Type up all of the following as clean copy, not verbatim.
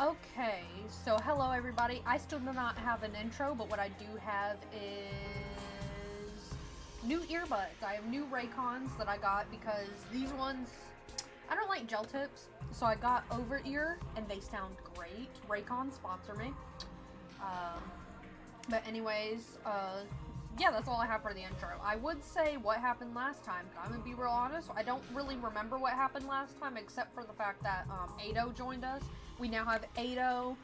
Okay, so hello everybody. I still do not have an intro, but what I do have is new earbuds. I have new Raycons that I got because these ones, I don't like gel tips, so I got over ear and they sound great. Raycon, sponsor me. But anyways, yeah, that's all I have for the intro. I would say what happened last time. I'm gonna be real honest. I don't really remember what happened last time, except for the fact that Ado joined us. We now have Ado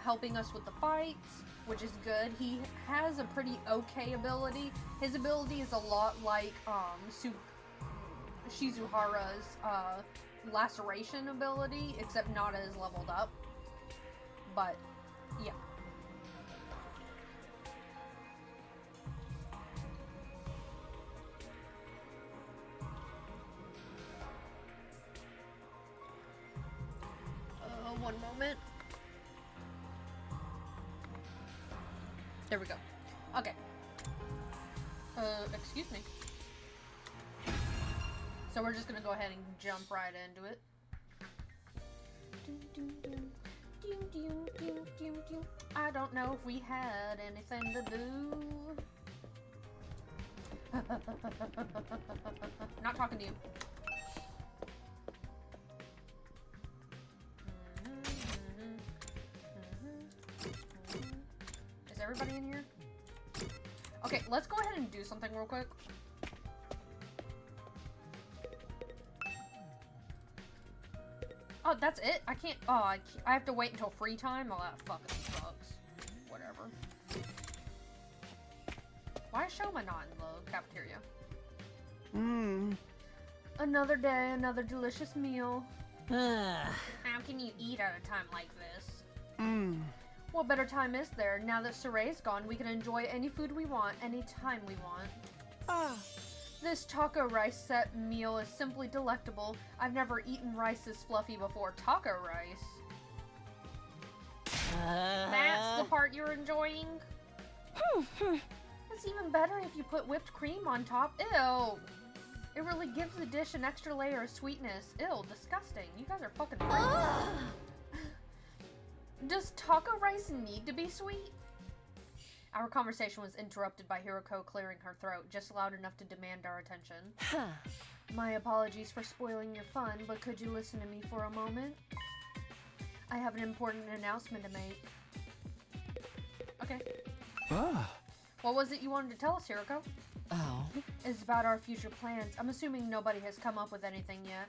helping us with the fights, which is good. He has a pretty okay ability. His ability is a lot like Shizuhara's laceration ability, except not as leveled up. But yeah. One moment. There we go. Okay. Excuse me. So we're just gonna go ahead and jump right into it. I don't know if we had anything to do. Not talking to you. Is everybody in here? Okay, let's go ahead and do something real quick. Oh, that's it? I can't. Oh, I have to wait until free time? Oh, that fucking sucks. Whatever. Why is Shoma not in the cafeteria? Another day, another delicious meal. How can you eat at a time like this? What better time is there? Now that Suray's gone, we can enjoy any food we want, anytime we want. This taco rice set meal is simply delectable. I've never eaten rice this fluffy before. Taco rice? That's the part you're enjoying? It's even better if you put whipped cream on top. Ew! It really gives the dish an extra layer of sweetness. Ew, disgusting. You guys are fucking crazy. Does taco rice need to be sweet? Our conversation was interrupted by Hiroko clearing her throat, just loud enough to demand our attention. My apologies for spoiling your fun, but could you listen to me for a moment? I have an important announcement to make. Okay. What was it you wanted to tell us, Hiroko? It's about our future plans. I'm assuming nobody has come up with anything yet.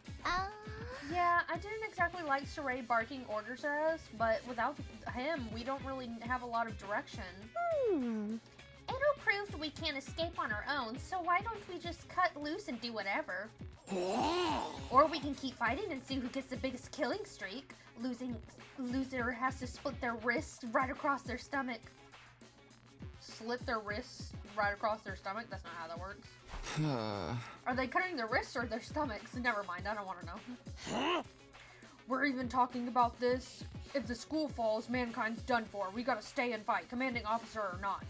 Yeah, I didn't exactly like Suray barking orders at us, but without him, we don't really have a lot of direction. Edo proved we can't escape on our own, so why don't we just cut loose and do whatever? Or we can keep fighting and see who gets the biggest killing streak. Loser has to split their wrists right across their stomach. Slit their wrists right across their stomach? That's not how that works. Are they cutting their wrists or their stomachs? Never mind, I don't want to know. We're even talking about this. If the school falls, mankind's done for. We gotta stay and fight, commanding officer or not.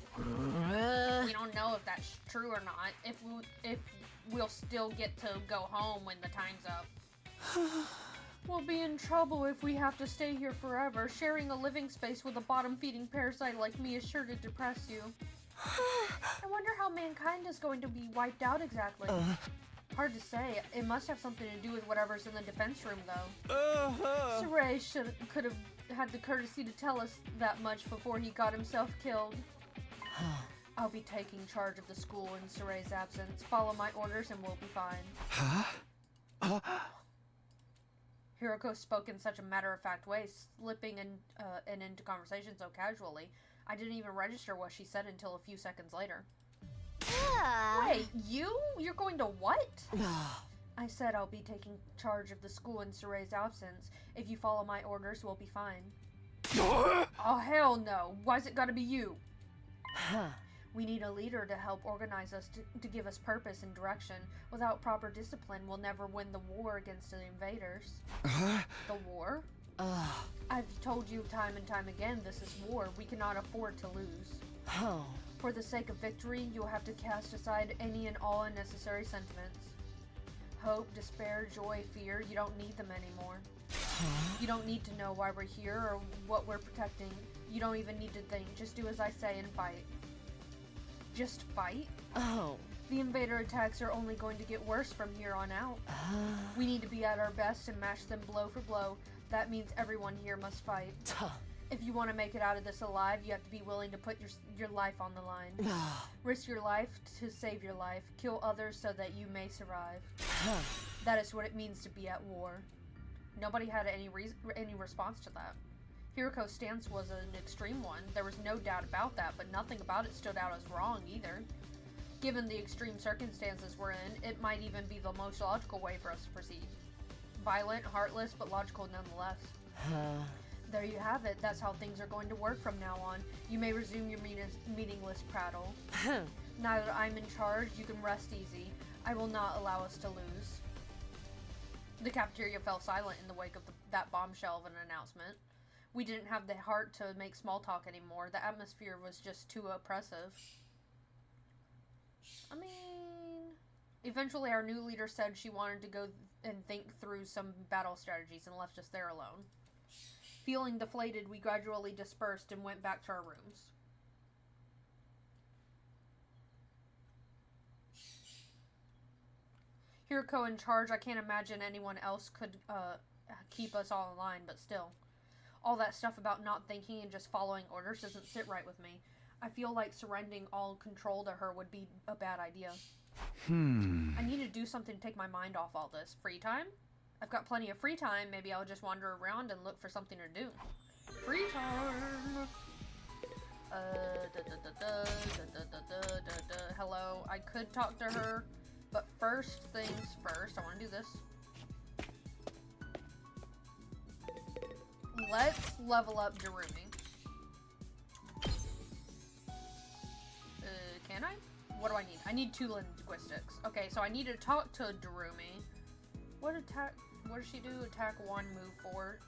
We don't know if that's true or not. If we'll still get to go home when the time's up. We'll be in trouble if we have to stay here forever. Sharing a living space with a bottom-feeding parasite like me is sure to depress you. I wonder how mankind is going to be wiped out exactly. Hard to say. It must have something to do with whatever's in the defense room, though. Suray could have had the courtesy to tell us that much before he got himself killed. I'll be taking charge of the school in Suray's absence. Follow my orders and we'll be fine. Hiroko spoke in such a matter-of-fact way, slipping into conversation so casually. I didn't even register what she said until a few seconds later. Wait, you're going to what? I said I'll be taking charge of the school in Suray's absence. If you follow my orders, we'll be fine. Oh, hell no. Why's it gotta be you? We need a leader to help organize us, to give us purpose and direction. Without proper discipline, we'll never win the war against the invaders. The war? I've told you time and time again, this is war. We cannot afford to lose. For the sake of victory, you'll have to cast aside any and all unnecessary sentiments. Hope, despair, joy, fear, you don't need them anymore. You don't need to know why we're here or what we're protecting. You don't even need to think. Just do as I say and fight. Just fight? Oh. The invader attacks are only going to get worse from here on out. We need to be at our best and match them blow for blow. That means everyone here must fight. If you want to make it out of this alive, you have to be willing to put your life on the line. Risk your life to save your life. Kill others so that you may survive. That is what it means to be at war. Nobody had any response to that. Hiroko's stance was an extreme one. There was no doubt about that, but nothing about it stood out as wrong either. Given the extreme circumstances we're in, it might even be the most logical way for us to proceed. Violent, heartless, but logical nonetheless. There you have it. That's how things are going to work from now on. You may resume your meaningless prattle. Now that I'm in charge, you can rest easy. I will not allow us to lose. The cafeteria fell silent in the wake of that bombshell of an announcement. We didn't have the heart to make small talk anymore. The atmosphere was just too oppressive. I mean... Eventually, our new leader said she wanted to go and think through some battle strategies and left us there alone. Feeling deflated, we gradually dispersed and went back to our rooms. Hiroko in charge, I can't imagine anyone else could keep us all in line, but still. All that stuff about not thinking and just following orders doesn't sit right with me. I feel like surrendering all control to her would be a bad idea. I need to do something to take my mind off all this. Free time? I've got plenty of free time. Maybe I'll just wander around and look for something to do. Free time! Hello, I could talk to her, but first things first, I want to do this. Let's level up Darumi. Can I? What do I need? I need 2 linguistics. Okay, so I need to talk to Darumi. What does she do? Attack 1, move 4.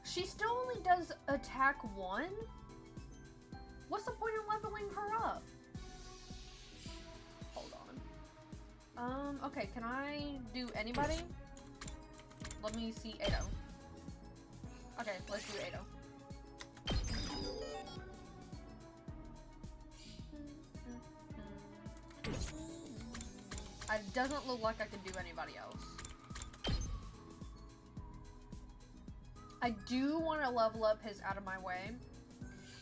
She still only does attack 1? What's the point of leveling her up? Hold on. Okay, can I do anybody? Let me see Edo. Okay, let's do Edo. It doesn't look like I can do anybody else. I do want to level up his out of my way,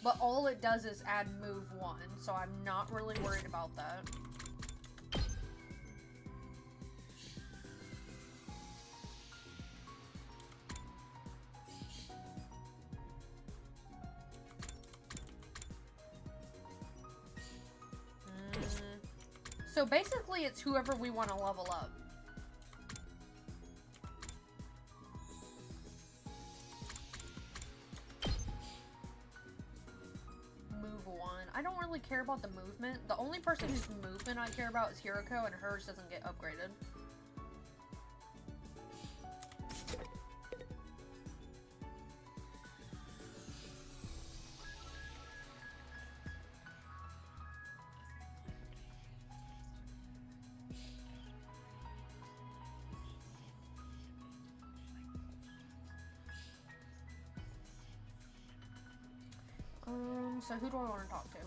but all it does is add move 1, so I'm not really worried about that. So basically it's whoever we want to level up. Move 1. I don't really care about the movement. The only person whose movement I care about is Hiroko, and hers doesn't get upgraded. So who do I want to talk to?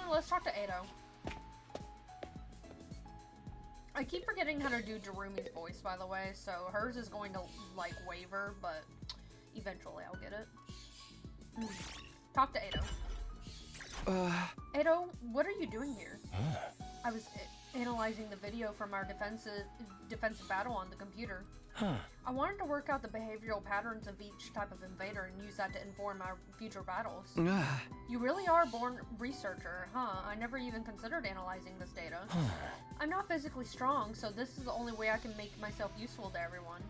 Let's talk to Edo. I keep forgetting how to do Darumi's voice, by the way, so hers is going to, like, waver, but eventually I'll get it. Talk to Edo. Edo, what are you doing here? I was analyzing the video from our defensive battle on the computer. I wanted to work out the behavioral patterns of each type of invader and use that to inform our future battles. You really are a born researcher, huh? I never even considered analyzing this data. I'm not physically strong, so this is the only way I can make myself useful to everyone.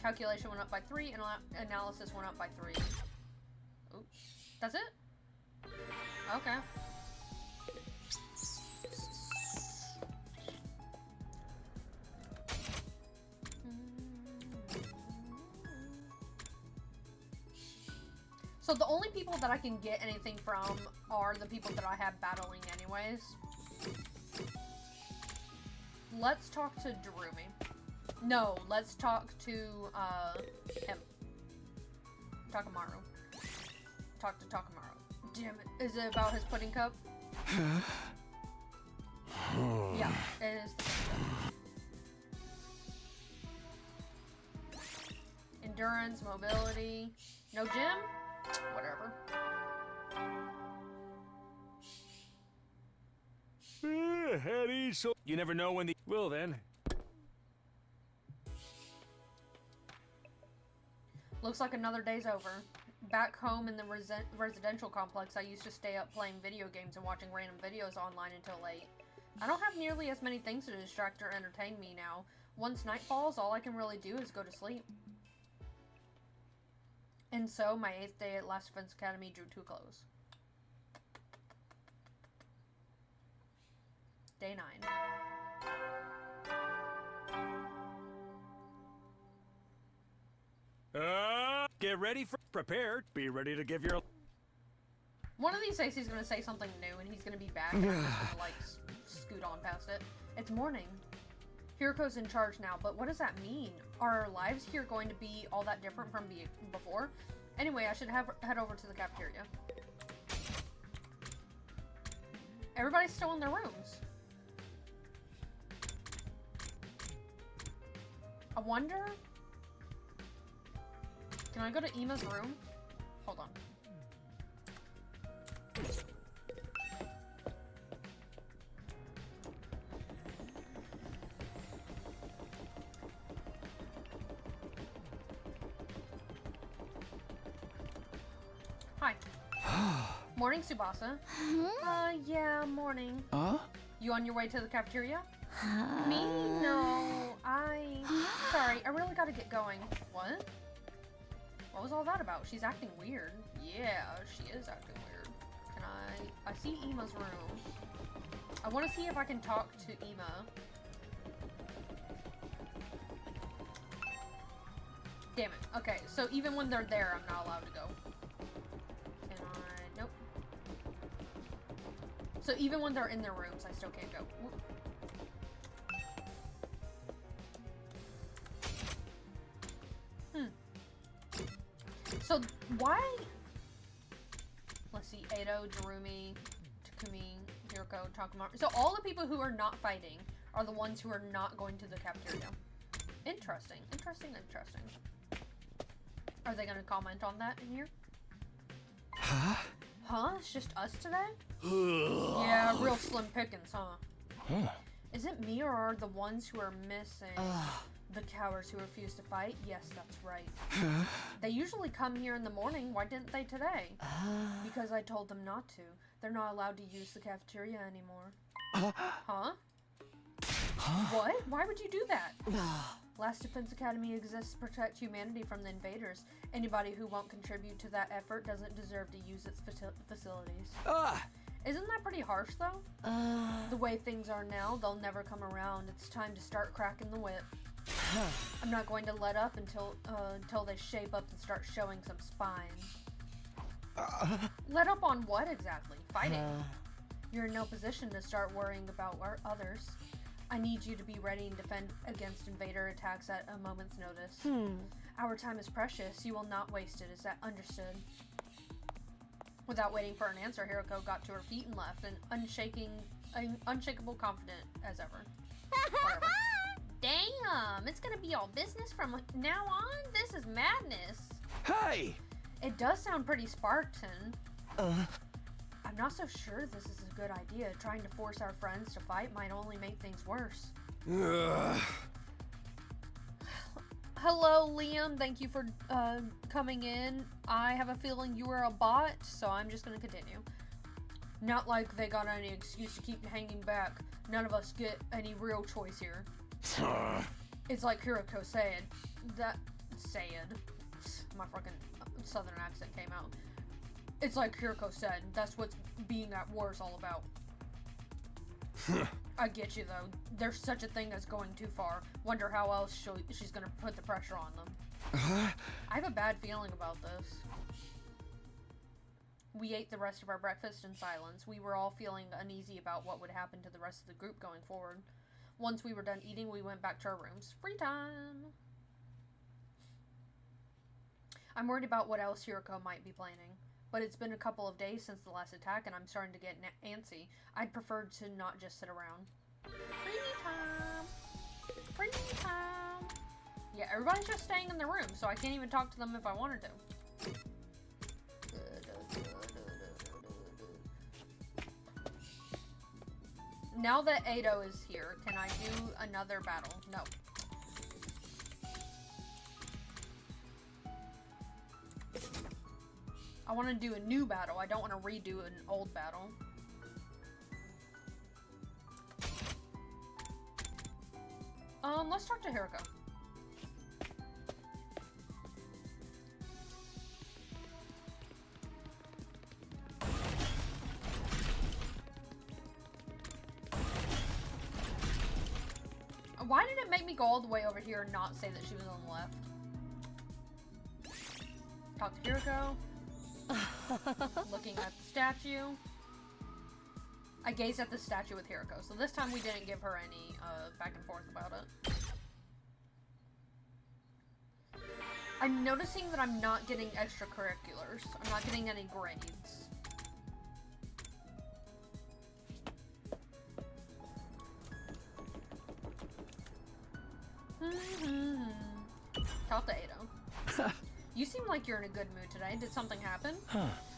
Calculation went up by 3, and analysis went up by 3. Oops. That's it? Okay. So the only people that I can get anything from are the people that I have battling anyways. Let's talk to Darumi. No, let's talk to, him. Takamaru. Talk to Takamaru. Damn it. Is it about his pudding cup? Yeah, it is the pudding cup. Endurance, mobility. No gym? Whatever. Heavy, so you never know when the... Well then. Looks like another day's over. Back home in the residential complex, I used to stay up playing video games and watching random videos online until late. I don't have nearly as many things to distract or entertain me now. Once night falls, all I can really do is go to sleep. And so, my 8th day at Last Defense Academy drew to a close. Day 9. Get ready for... Prepared. Be ready to give your... One of these days he's gonna say something new and he's gonna be back and I'm just gonna, like, scoot on past it. It's morning. Hiroko's in charge now, but what does that mean? Are our lives here going to be all that different from before? Anyway, I should head over to the cafeteria. Everybody's still in their rooms. I wonder... Can I go to Ima's room? Hold on. Hi. Morning, Tsubasa. Yeah, morning. You on your way to the cafeteria? Me? No, Sorry, I really gotta get going. What? What was all that about? She's acting weird. Yeah, she is acting weird. Can I see Ima's room. I want to see if I can talk to Ima. Damn it. Okay, so even when they're there, I'm not allowed to go. Can I? Nope. So even when they're in their rooms, I still can't go. Whoop. So, why... Let's see, Edo, Darumi, Takumi, Hiroko, Takamaru. So all the people who are not fighting are the ones who are not going to the cafeteria. Interesting, interesting, interesting. Are they going to comment on that in here? Huh? Huh? It's just us today? Yeah, real slim pickings, huh? Is it me or are the ones who are missing... The cowards who refuse to fight? Yes, that's right. They usually come here in the morning. Why didn't they today? Because I told them not to. They're not allowed to use the cafeteria anymore. Huh? What? Why would you do that? Last Defense Academy exists to protect humanity from the invaders. Anybody who won't contribute to that effort doesn't deserve to use its facilities. Isn't that pretty harsh, though? The way things are now, they'll never come around. It's time to start cracking the whip. I'm not going to let up until they shape up and start showing some spine. Let up on what exactly? Fighting. You're in no position to start worrying about others. I need you to be ready and defend against invader attacks at a moment's notice. Our time is precious. You will not waste it. Is that understood? Without waiting for an answer, Hiroko got to her feet and left, unshakable confident as ever. Whatever. Damn, it's gonna be all business from now on? This is madness. Hey! It does sound pretty Spartan. I'm not so sure this is a good idea. Trying to force our friends to fight might only make things worse. Hello, Liam. Thank you for coming in. I have a feeling you are a bot, so I'm just gonna continue. Not like they got any excuse to keep hanging back. None of us get any real choice here. It's like Hiroko said. My fucking southern accent came out. It's like Hiroko said. That's what being at war is all about. I get you, though. There's such a thing as going too far. Wonder how else she's gonna put the pressure on them. I have a bad feeling about this. We ate the rest of our breakfast in silence. We were all feeling uneasy about what would happen to the rest of the group going forward. Once we were done eating, we went back to our rooms. Free time! I'm worried about what else Hiroko might be planning. But it's been a couple of days since the last attack, and I'm starting to get antsy. I'd prefer to not just sit around. Free time! Free time! Yeah, everybody's just staying in their room, so I can't even talk to them if I wanted to. Now that Ado is here, can I do another battle? No. I want to do a new battle. I don't want to redo an old battle. Let's talk to Hiroko. Why did it make me go all the way over here and not say that she was on the left? Talk to Hiroko. Looking at the statue. I gazed at the statue with Hiroko, so this time we didn't give her any back and forth about it. I'm noticing that I'm not getting extracurriculars. I'm not getting any grades. Talk to Ado. You seem like you're in a good mood today. Did something happen?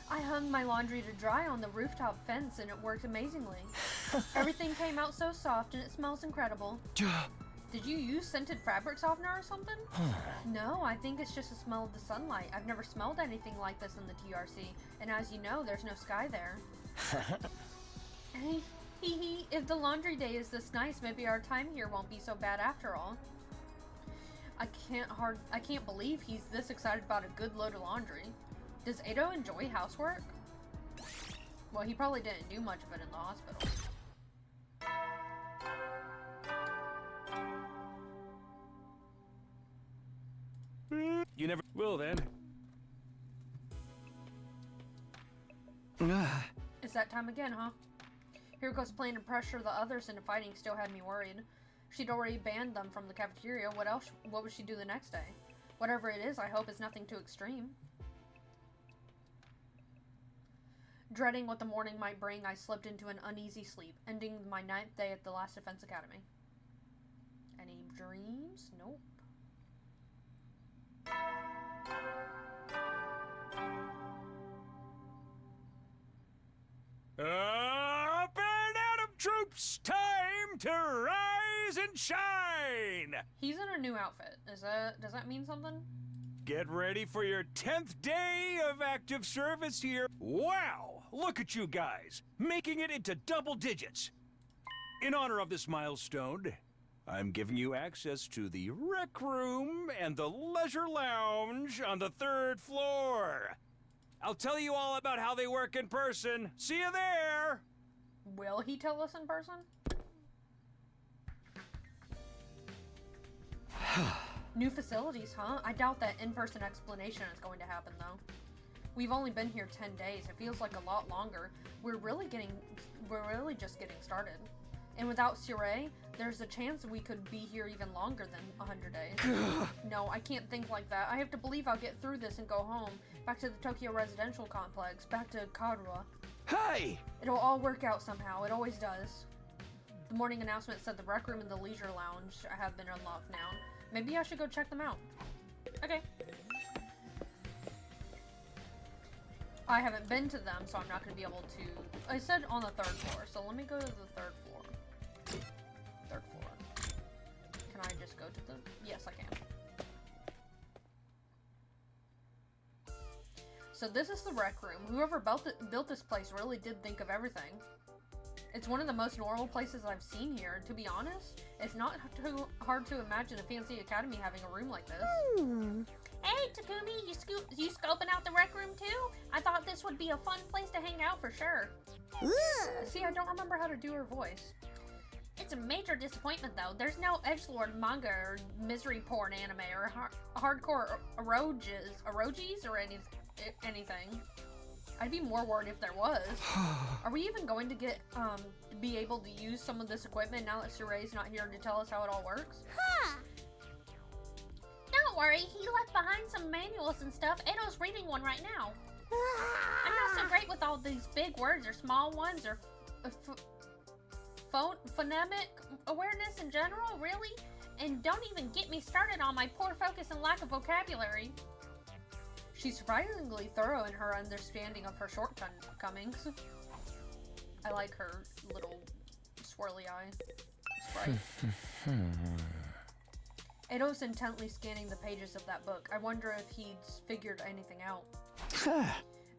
I hung my laundry to dry on the rooftop fence and it worked amazingly. Everything came out so soft and it smells incredible. Did you use scented fabric softener or something? No, I think it's just the smell of the sunlight. I've never smelled anything like this in the TRC, and as you know, there's no sky there. If the laundry day is this nice, maybe our time here won't be so bad after all. I can't believe he's this excited about a good load of laundry. Does Ado enjoy housework? Well, he probably didn't do much of it in the hospital. You never will then. It's that time again, huh? Hiroko's plan to pressure the others into fighting still had me worried. She'd already banned them from the cafeteria. What would she do the next day? Whatever it is, I hope it's nothing too extreme. Dreading what the morning might bring, I slipped into an uneasy sleep, ending my 9th day at the last defense academy. Any dreams? Nope. Up and out of troops! Time to rise and shine! He's in a new outfit. Does that mean something? Get ready for your 10th day of active service here. Wow! Look at you guys, making it into double digits. In honor of this milestone, I'm giving you access to the rec room and the leisure lounge on the 3rd floor. I'll tell you all about how they work in person. See you there! Will he tell us in person? New facilities, huh? I doubt that in-person explanation is going to happen, though. We've only been here 10 days. It feels like a lot longer. We're really just getting started. And without Sirei, there's a chance we could be here even longer than 100 days. No, I can't think like that. I have to believe I'll get through this and go home. Back to the Tokyo residential complex. Back to Karuha. Hey! It'll all work out somehow. It always does. The morning announcement said the rec room and the leisure lounge have been unlocked now. Maybe I should go check them out. Okay. I haven't been to them, so I'm not going to be able to... I said on the 3rd floor, so let me go to the 3rd floor. 3rd floor. Can I just go to the... Yes, I can. So this is the rec room. Whoever built this place really did think of everything. It's one of the most normal places I've seen here. To be honest, it's not too hard to imagine a fancy academy having a room like this. Hey, Takumi, you scoping out the rec room too? I thought this would be a fun place to hang out for sure. See, I don't remember how to do her voice. It's a major disappointment though. There's no edgelord manga or misery porn anime or hardcore erojis or anything. I'd be more worried if there was. Are we even going to get, to be able to use some of this equipment now that Suray's not here to tell us how it all works? Don't worry, he left behind some manuals and stuff. Edo's reading one right now. I'm not so great with all these big words or small ones or phonemic awareness in general, really? And don't even get me started on my poor focus and lack of vocabulary. She's surprisingly thorough in her understanding of her shortcomings. I like her little swirly eye sprite. Edo's intently scanning the pages of that book. I wonder if he's figured anything out.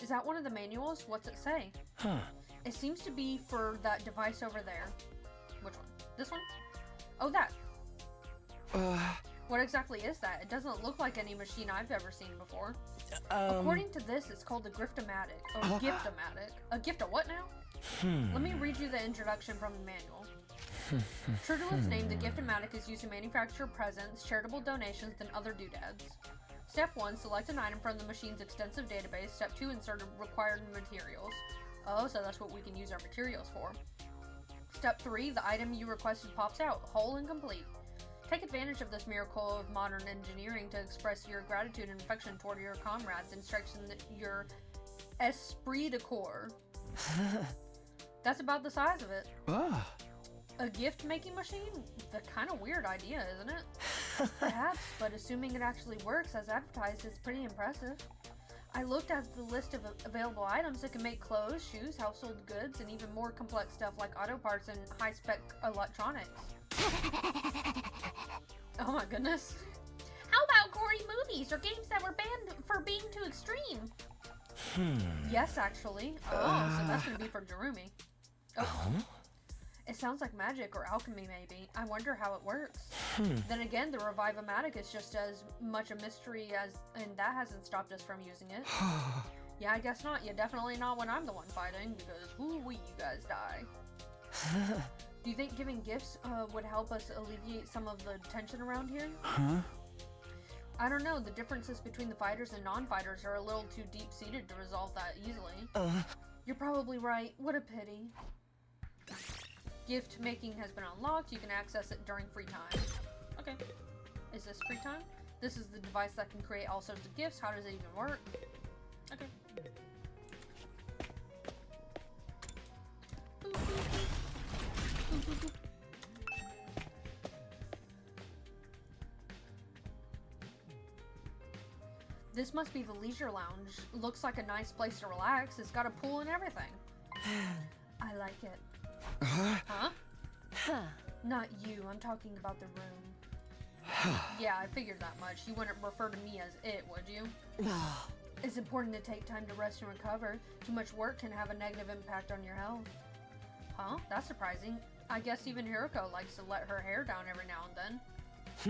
Is that one of the manuals? What's it say? It seems to be for that device over there. Which one? This one? Oh, that. What exactly is that? It doesn't look like any machine I've ever seen before. According to this, it's called a Griftomatic. Or Giftomatic. A gift of what now? Let me read you the introduction from the manual. True to its name, the Giftomatic is used to manufacture presents, charitable donations, and other doodads. Step 1, select an item from the machine's extensive database. Step 2, insert required materials. Oh, so that's what we can use our materials for. Step 3, the item you requested pops out, whole and complete. Take advantage of this miracle of modern engineering to express your gratitude and affection toward your comrades and strengthen your esprit de corps. That's about the size of it. A gift-making machine? The kind of weird idea, isn't it? Perhaps, but assuming it actually works as advertised is pretty impressive. I looked at the list of available items that can make clothes, shoes, household goods, and even more complex stuff like auto parts and high-spec electronics. Oh my goodness. How about gory movies or games that were banned for being too extreme? Yes, actually. Oh, so that's gonna be for Jarumi. Oh. It sounds like magic or alchemy, maybe. I wonder how it works. Then again, the Revive-O-Matic is just as much a mystery as, and that hasn't stopped us from using it. Yeah, I guess not. Yeah, definitely not when I'm the one fighting, because woo-wee, you guys die. Do you think giving gifts would help us alleviate some of the tension around here? I don't know. The differences between the fighters and non-fighters are a little too deep-seated to resolve that easily. You're probably right. What a pity. Gift making has been unlocked. You can access it during free time. Okay. Is this free time? This is the device that can create all sorts of gifts. How does it even work? Okay. This must be the leisure lounge. Looks like a nice place to relax. It's got a pool and everything. I like it. Huh? Not you. I'm talking about the room. Yeah, I figured that much. You wouldn't refer to me as it, would you? It's important to take time to rest and recover. Too much work can have a negative impact on your health. Huh? That's surprising. I guess even Hiroko likes to let her hair down every now and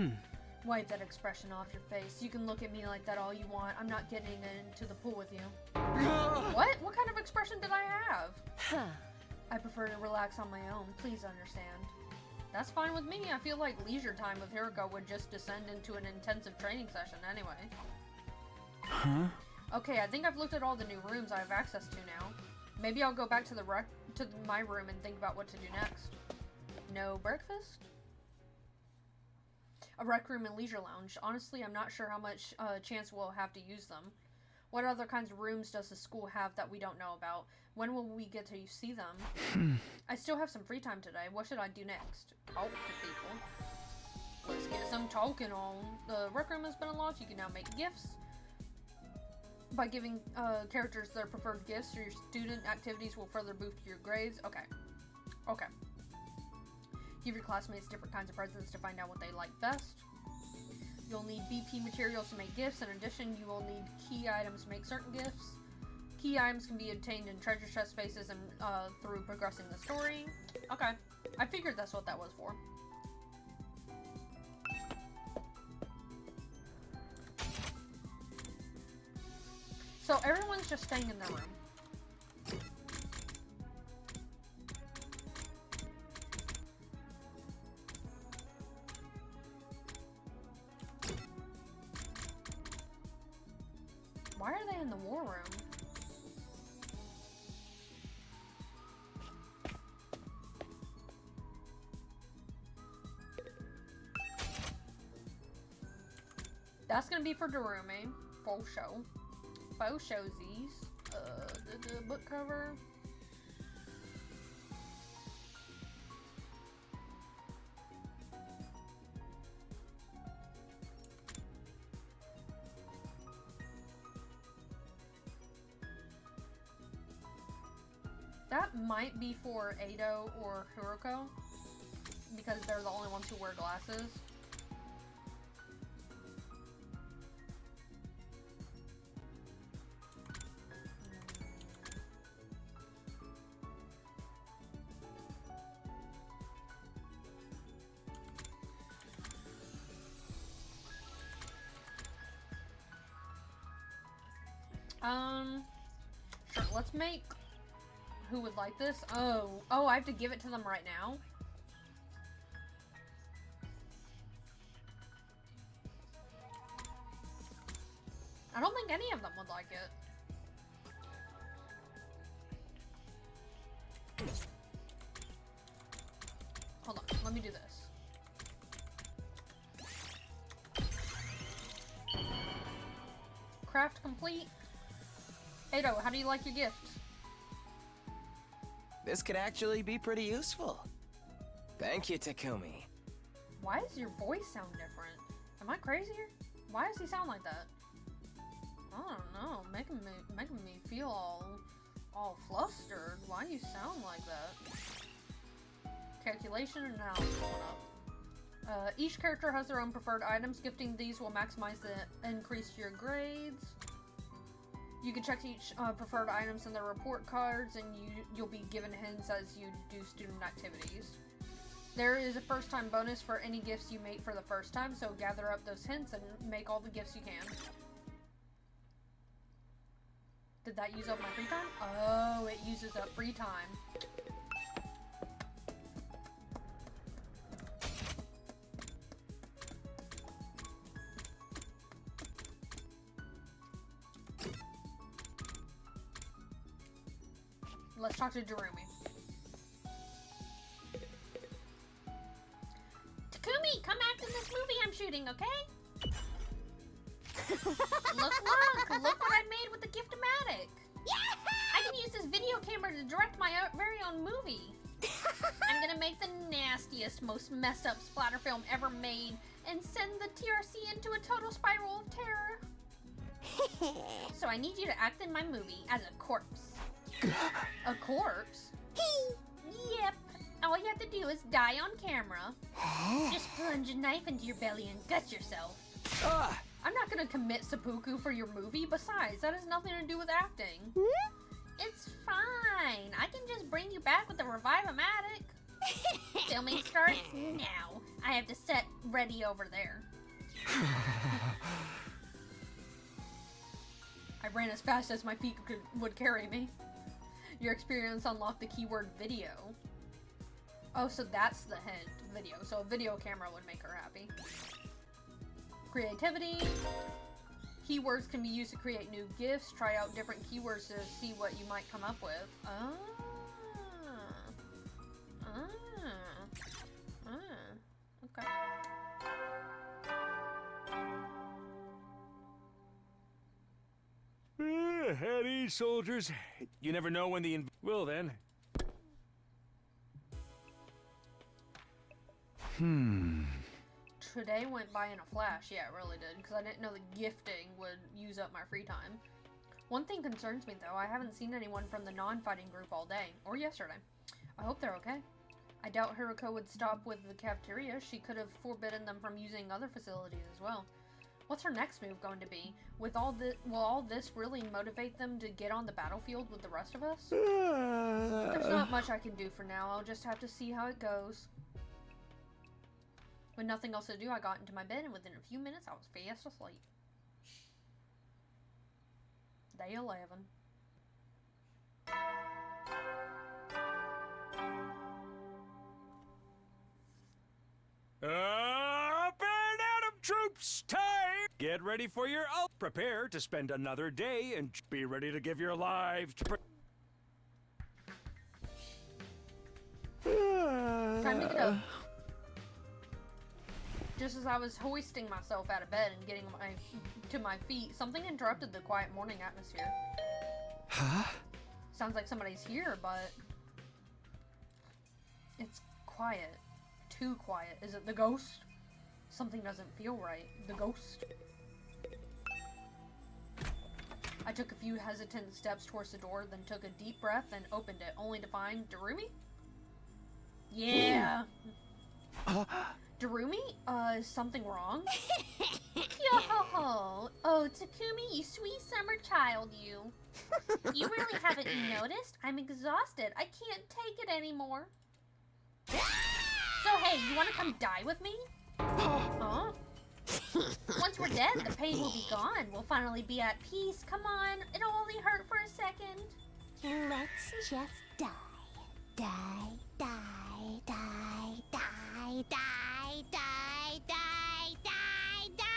then. Wipe that expression off your face. You can look at me like that all you want. I'm not getting into the pool with you. What? What kind of expression did I have? I prefer to relax on my own. Please understand. That's fine with me. I feel like leisure time with Hiroko would just descend into an intensive training session anyway. Okay, I think I've looked at all the new rooms I have access to now. Maybe I'll go back to my room and think about what to do next. No breakfast? A rec room and leisure lounge. Honestly, I'm not sure how much chance we'll have to use them. What other kinds of rooms does the school have that we don't know about? When will we get to see them? I still have some free time today. What should I do next? Talk to people. Let's get some talking on. The rec room has been unlocked. You can now make gifts. By giving characters their preferred gifts, your student activities will further boost your grades. Okay. Okay. Give your classmates different kinds of presents to find out what they like best. You'll need BP materials to make gifts. In addition, you will need key items to make certain gifts. Key items can be obtained in treasure chest spaces and through progressing the story. Okay. I figured that's what that was for. So everyone's just staying in their room. Why are they in the war room? That's gonna be for Darumi. Full show. Faux showsies. The book cover. That might be for Ado or Hiroko, because they're the only ones who wear glasses. Sure, let's make... Who would like this? Oh, I have to give it to them right now? I don't think any of them would like it. Hold on, let me do this. Craft complete. Ado, how do you like your gift? This could actually be pretty useful. Thank you, Takumi. Why does your voice sound different? Am I crazy here? Why does he sound like that? I don't know, making me feel all flustered. Why do you sound like that? Calculation and now it's going up. Each character has their own preferred items. Gifting these will maximize the increase to your grades. You can check each preferred items in the report cards, and you'll be given hints as you do student activities. There is a first-time bonus for any gifts you make for the first time, so gather up those hints and make all the gifts you can. Did that use up my free time? Oh, it uses up free time. Let's talk to Darumi. Takumi, come act in this movie I'm shooting, okay? Look what I made with the Gift-O-Matic. I can use this video camera to direct my very own movie. I'm gonna make the nastiest, most messed up splatter film ever made and send the TRC into a total spiral of terror. So I need you to act in my movie as a corpse. A corpse? Yep. All you have to do is die on camera. Just plunge a knife into your belly and gut yourself. I'm not gonna commit seppuku for your movie. Besides, that has nothing to do with acting. It's fine. I can just bring you back with the Revive-O-Matic. Filming starts now. I have to set ready over there. I ran as fast as my feet would carry me. Your experience unlocked the keyword video. Oh, so that's the hint, video. So a video camera would make her happy. Creativity. Keywords can be used to create new gifts. Try out different keywords to see what you might come up with. Okay. At ease, soldiers. You never know when the Well then. Today went by in a flash. Yeah, it really did. Because I didn't know the gifting would use up my free time. One thing concerns me, though. I haven't seen anyone from the non-fighting group all day. Or yesterday. I hope they're okay. I doubt Hiroko would stop with the cafeteria. She could have forbidden them from using other facilities as well. What's her next move going to be? Will all this really motivate them to get on the battlefield with the rest of us? There's not much I can do for now. I'll just have to see how it goes. With nothing else to do, I got into my bed, and within a few minutes, I was fast asleep. Day 11. Up and at 'em, troops! Time! Get ready for your Prepare to spend another day and be ready to give your lives to Time to get up. Just as I was hoisting myself out of bed and getting to my feet, something interrupted the quiet morning atmosphere. Huh? Sounds like somebody's here, but it's quiet. Too quiet. Is it the ghost? Something doesn't feel right. The ghost? I took a few hesitant steps towards the door, then took a deep breath and opened it, only to find Darumi? Yeah. Darumi? Is something wrong? Yo! Oh, Takumi, you sweet summer child, you. You really haven't noticed? I'm exhausted. I can't take it anymore. So hey, you want to come die with me? Huh? Once we're dead, the pain will be gone. We'll finally be at peace. Come on, it'll only hurt for a second. Let's just die. Die, die, die, die, die, die, die, die, die, die, die, die, die.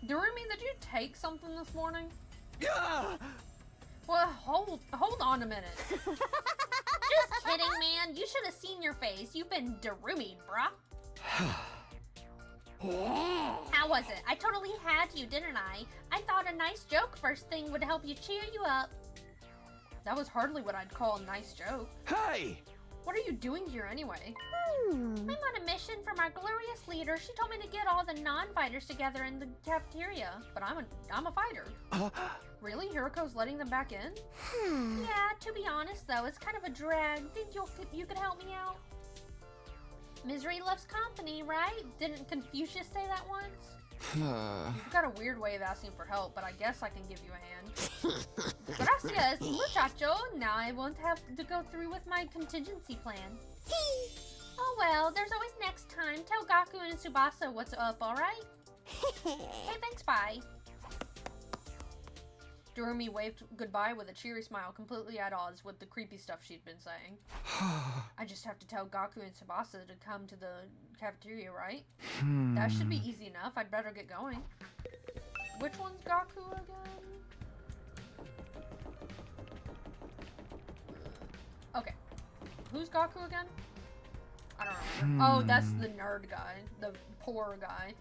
Darumi, did you take something this morning? Yeah. Well, hold on a minute. Just kidding, man. You should have seen your face. You've been Darumi'd, bruh. How was it? I totally had you, didn't I? I thought a nice joke first thing would help you cheer you up. That was hardly what I'd call a nice joke. Hey! What are you doing here anyway? I'm on a mission from our glorious leader. She told me to get all the non-fighters together in the cafeteria. But I'm a fighter. Really? Hiroko's letting them back in? Yeah, to be honest though, it's kind of a drag. Think you could help me out? Misery loves company, right? Didn't Confucius say that once? You've got a weird way of asking for help, but I guess I can give you a hand. Gracias, muchacho. Now I won't have to go through with my contingency plan. Oh well, there's always next time. Tell Gaku and Tsubasa what's up, alright? Hey, thanks, bye. Darumi waved goodbye with a cheery smile, completely at odds with the creepy stuff she'd been saying. I just have to tell Gaku and Tsubasa to come to the cafeteria, right? That should be easy enough. I'd better get going. Which one's Gaku again? Okay. Who's Gaku again? I don't remember. Oh, that's the nerd guy. The poor guy.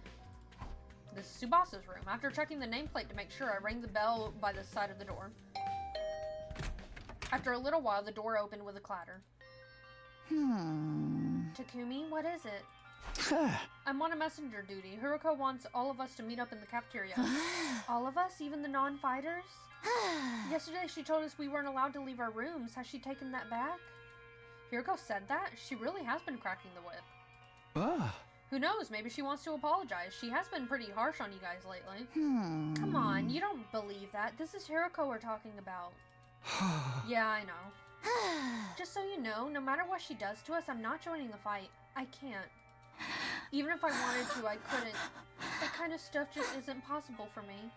This is Tsubasa's room. After checking the nameplate to make sure, I rang the bell by the side of the door. After a little while, the door opened with a clatter. Takumi, what is it? I'm on a messenger duty. Hiroko wants all of us to meet up in the cafeteria. All of us? Even the non-fighters? Yesterday she told us we weren't allowed to leave our rooms. Has she taken that back? Hiroko said that? She really has been cracking the whip. Who knows? Maybe she wants to apologize. She has been pretty harsh on you guys lately. Come on, you don't believe that. This is Hiroko we're talking about. Yeah, I know. Just so you know, no matter what she does to us, I'm not joining the fight. I can't. Even if I wanted to, I couldn't. That kind of stuff just isn't possible for me.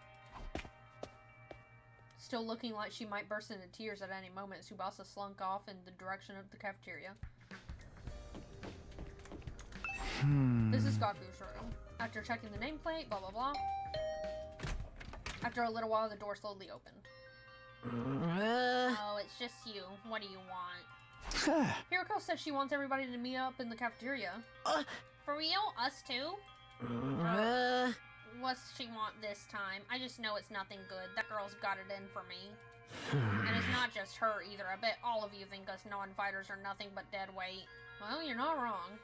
Still looking like she might burst into tears at any moment, Tsubasa slunk off in the direction of the cafeteria. This is Gaku's room. After checking the nameplate, blah blah blah. After a little while, the door slowly opened. Oh, it's just you. What do you want? Hiroko says she wants everybody to meet up in the cafeteria. For real? Us too? What's she want this time? I just know it's nothing good. That girl's got it in for me. And it's not just her either. I bet all of you think us non-fighters are nothing but dead weight. Well, you're not wrong.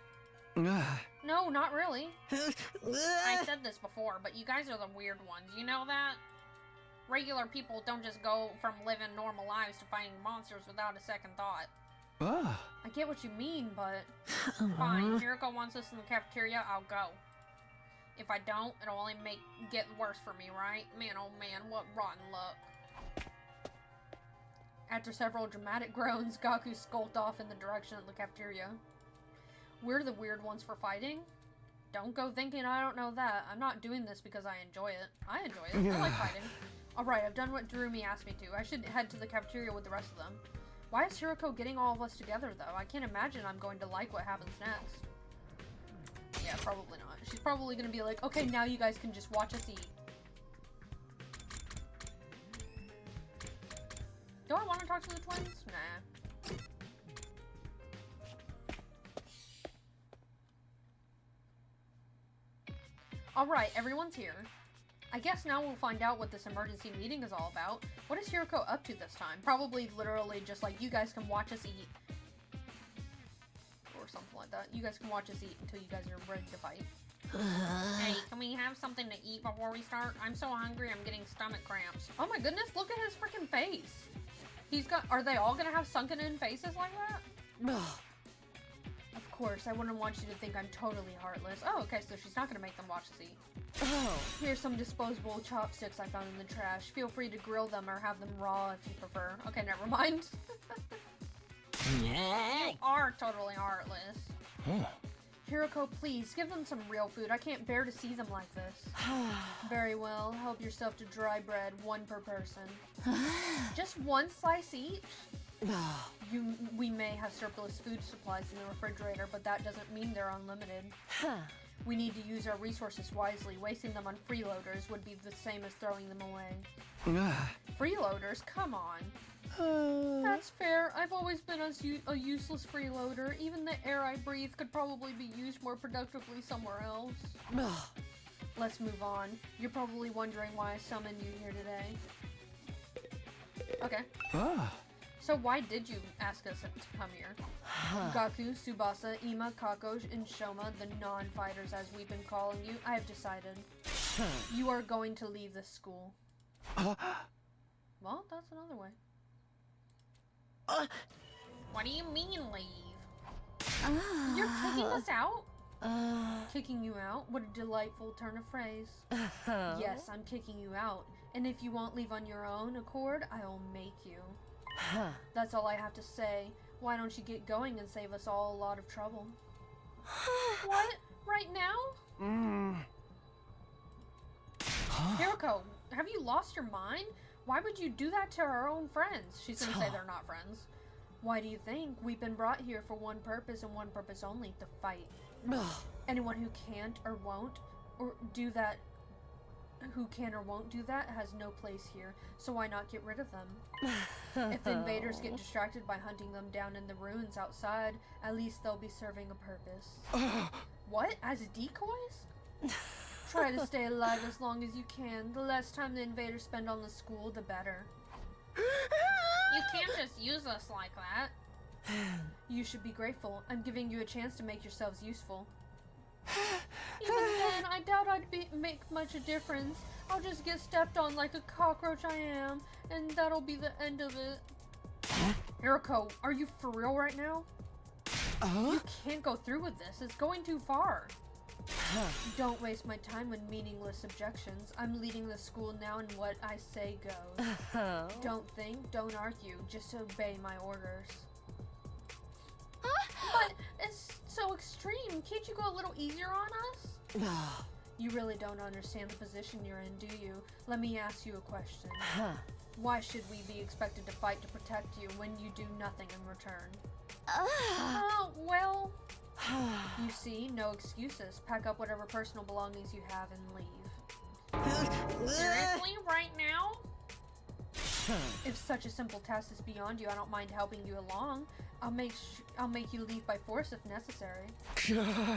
No, not really. I said this before, but you guys are the weird ones. You know that? Regular people don't just go from living normal lives to fighting monsters without a second thought. I get what you mean, but... Fine, Hiroko wants us in the cafeteria, I'll go. If I don't, it'll only get worse for me, right? Man, oh man, what rotten luck. After several dramatic groans, Gaku skulked off in the direction of the cafeteria. We're the weird ones for fighting? Don't go thinking I don't know that. I'm not doing this because I enjoy it. I enjoy it. I like fighting. Alright, I've done what Darumi asked me to. I should head to the cafeteria with the rest of them. Why is Hiroko getting all of us together, though? I can't imagine I'm going to like what happens next. Yeah, probably not. She's probably going to be like, okay, now you guys can just watch us eat. Do I want to talk to the twins? Nah. Alright, everyone's here. I guess now we'll find out what this emergency meeting is all about. What is Hiroko up to this time? Probably literally just like, you guys can watch us eat. Or something like that. You guys can watch us eat until you guys are ready to fight. Hey, can we have something to eat before we start? I'm so hungry, I'm getting stomach cramps. Oh my goodness, look at his freaking face. He's got, are they all gonna have sunken in faces like that? Of course, I wouldn't want you to think I'm totally heartless. Oh, okay, so she's not gonna make them watch us eat. Oh. Here's some disposable chopsticks I found in the trash. Feel free to grill them or have them raw if you prefer. Okay, never mind. You are totally heartless. Hiroko, please, give them some real food. I can't bear to see them like this. Very well. Help yourself to dry bread, 1 per person. Just 1 slice each? We may have surplus food supplies in the refrigerator, but that doesn't mean they're unlimited. We need to use our resources wisely. Wasting them on freeloaders would be the same as throwing them away. Freeloaders? Come on. That's fair. I've always been a useless freeloader. Even the air I breathe could probably be used more productively somewhere else. Let's move on. You're probably wondering why I summoned you here today. Okay. So why did you ask us to come here? Gaku, Tsubasa, Ima, Kako, and Shoma, the non-fighters as we've been calling you, I have decided. You are going to leave this school. Well, that's another way. What do you mean leave? You're kicking us out? Kicking you out? What a delightful turn of phrase. Yes, I'm kicking you out. And if you won't leave on your own accord, I'll make you. That's all I have to say. Why don't you get going and save us all a lot of trouble? What? Right now? Hiroko, have you lost your mind? Why would you do that to our own friends? She's gonna say they're not friends. Why do you think? We've been brought here for one purpose and one purpose only, to fight. Anyone who can't or won't do that has no place here, so why not get rid of them? If the invaders get distracted by hunting them down in the ruins outside, at least they'll be serving a purpose. What? As decoys? Try to stay alive as long as you can. The less time the invaders spend on the school, the better. You can't just use us like that. You should be grateful. I'm giving you a chance to make yourselves useful. Even then, I doubt I'd make much a difference. I'll just get stepped on like a cockroach I am, and that'll be the end of it. Hiroko, are you for real right now? You can't go through with this. It's going too far. Don't waste my time with meaningless objections. I'm leading the school now, and what I say goes. Don't think, don't argue, just obey my orders. But it's so extreme. Can't you go a little easier on us? You really don't understand the position you're in, do you? Let me ask you a question. Why should we be expected to fight to protect you when you do nothing in return? Well... You see, no excuses. Pack up whatever personal belongings you have and leave. Seriously? Right now? If such a simple task is beyond you, I don't mind helping you along. I'll make you leave by force if necessary.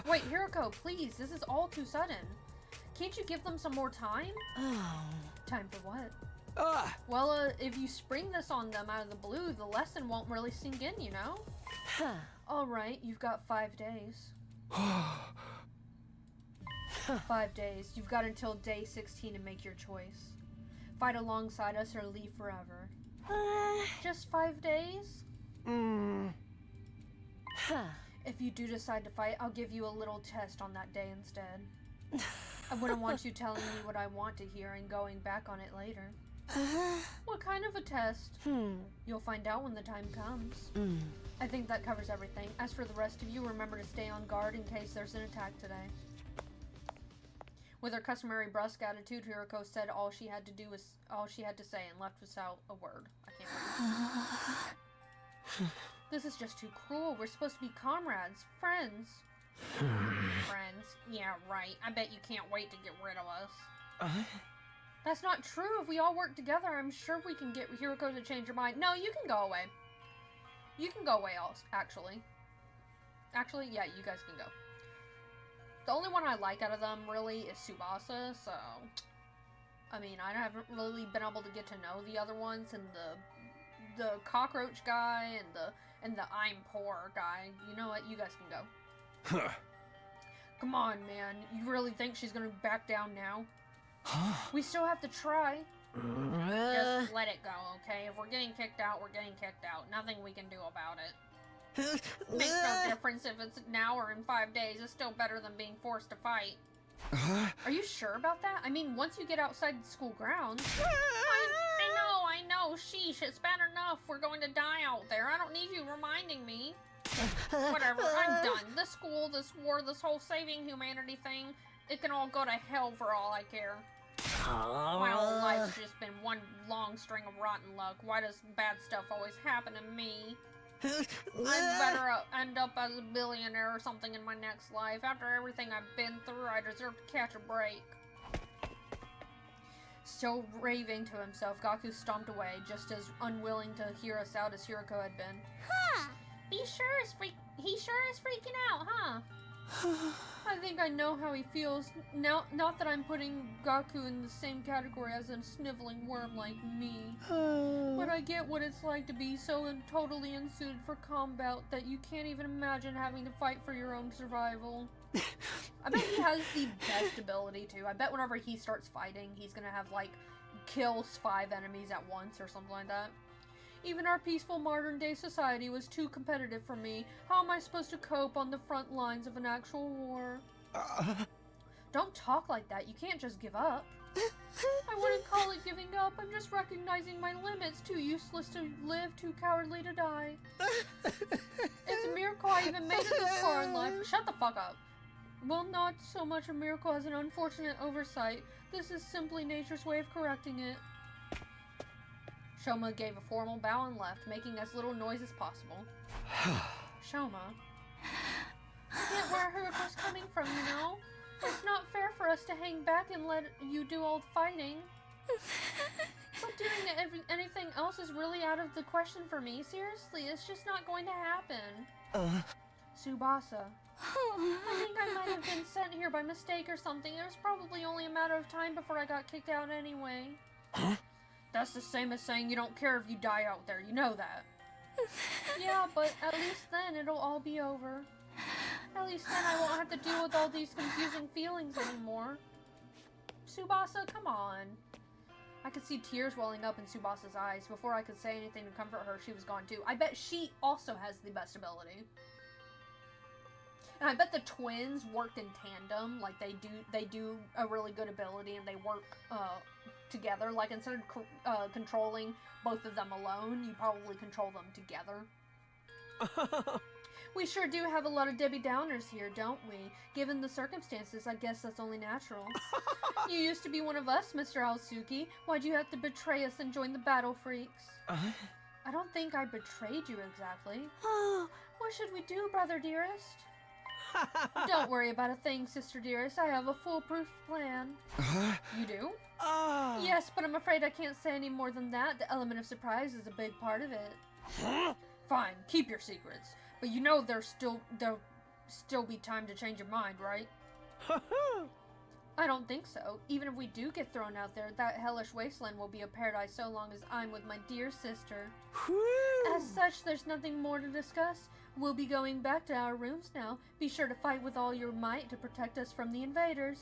Wait, Hiroko, please. This is all too sudden. Can't you give them some more time? Time for what? Well, if you spring this on them out of the blue, the lesson won't really sink in, you know? Alright, you've got 5 days. 5 days. You've got until day 16 to make your choice. Fight alongside us or leave forever. Just 5 days? If you do decide to fight, I'll give you a little test on that day instead. I wouldn't want you telling me what I want to hear and going back on it later. What kind of a test? You'll find out when the time comes. I think that covers everything. As for the rest of you, remember to stay on guard in case there's an attack today. With her customary brusque attitude, Hiroko said all she had to say and left without a word. I can't read. This is just too cruel. We're supposed to be comrades, friends. Friends? Yeah, right. I bet you can't wait to get rid of us. That's not true. If we all work together, I'm sure we can get Hiroko to change her mind. No, you can go away. You can go away, actually. Actually, yeah, you guys can go. The only one I like out of them, really, is Tsubasa, so... I mean, I haven't really been able to get to know the other ones, and the cockroach guy, and the I'm poor guy. You know what? You guys can go. Huh. Come on, man. You really think she's gonna back down now? We still have to try. Just let it go, okay? If we're getting kicked out, we're getting kicked out. Nothing we can do about it. Makes no difference if it's now or in 5 days. It's still better than being forced to fight. Are you sure about that? I mean, once you get outside the school grounds... I know. Sheesh, it's bad enough. We're going to die out there. I don't need you reminding me. Whatever, I'm done. This school, this war, this whole saving humanity thing, it can all go to hell for all I care. My whole life's just been one long string of rotten luck. Why does bad stuff always happen to me? I'd better end up as a billionaire or something in my next life. After everything I've been through, I deserve to catch a break. Still raving to himself, Gaku stomped away, just as unwilling to hear us out as Hiroko had been. Huh. He sure is freaking out, huh? I think I know how he feels. Now, not that I'm putting Gaku in the same category as a sniveling worm like me. But I get what it's like to be so totally unsuited for combat that you can't even imagine having to fight for your own survival. I bet he has the best ability too. I bet whenever he starts fighting, he's gonna have like kills 5 enemies at once or something like that. Even our peaceful modern-day society was too competitive for me. How am I supposed to cope on the front lines of an actual war? Don't talk like that. You can't just give up. I wouldn't call it giving up. I'm just recognizing my limits. Too useless to live, too cowardly to die. It's a miracle I even made it this far in life. Shut the fuck up. Well, not so much a miracle as an unfortunate oversight. This is simply nature's way of correcting it. Shoma gave a formal bow and left, making as little noise as possible. Shoma. I get where Hiroko's coming from, you know? It's not fair for us to hang back and let you do all the fighting. But doing anything else is really out of the question for me. Seriously, it's just not going to happen. Tsubasa. I think I might have been sent here by mistake or something. It was probably only a matter of time before I got kicked out anyway. That's the same as saying you don't care if you die out there. You know that. Yeah, but at least then it'll all be over. At least then I won't have to deal with all these confusing feelings anymore. Tsubasa, come on. I could see tears welling up in Tsubasa's eyes. Before I could say anything to comfort her, she was gone too. I bet she also has the best ability. And I bet the twins worked in tandem. Like they do a really good ability and they work together. Like instead of controlling both of them alone, you probably control them together. We sure do have a lot of Debbie Downers here, don't we? Given the circumstances, I guess that's only natural. You used to be one of us, Mr. Aosuki. Why'd you have to betray us and join the Battle Freaks? I don't think I betrayed you exactly. What should we do, brother dearest? Don't worry about a thing, sister dearest. I have a foolproof plan. You do? Yes, but I'm afraid I can't say any more than that. The element of surprise is a big part of it. Fine, keep your secrets. But you know there'll still be time to change your mind, right? I don't think so. Even if we do get thrown out there, that hellish wasteland will be a paradise so long as I'm with my dear sister. As such, there's nothing more to discuss. We'll be going back to our rooms now. Be sure to fight with all your might to protect us from the invaders.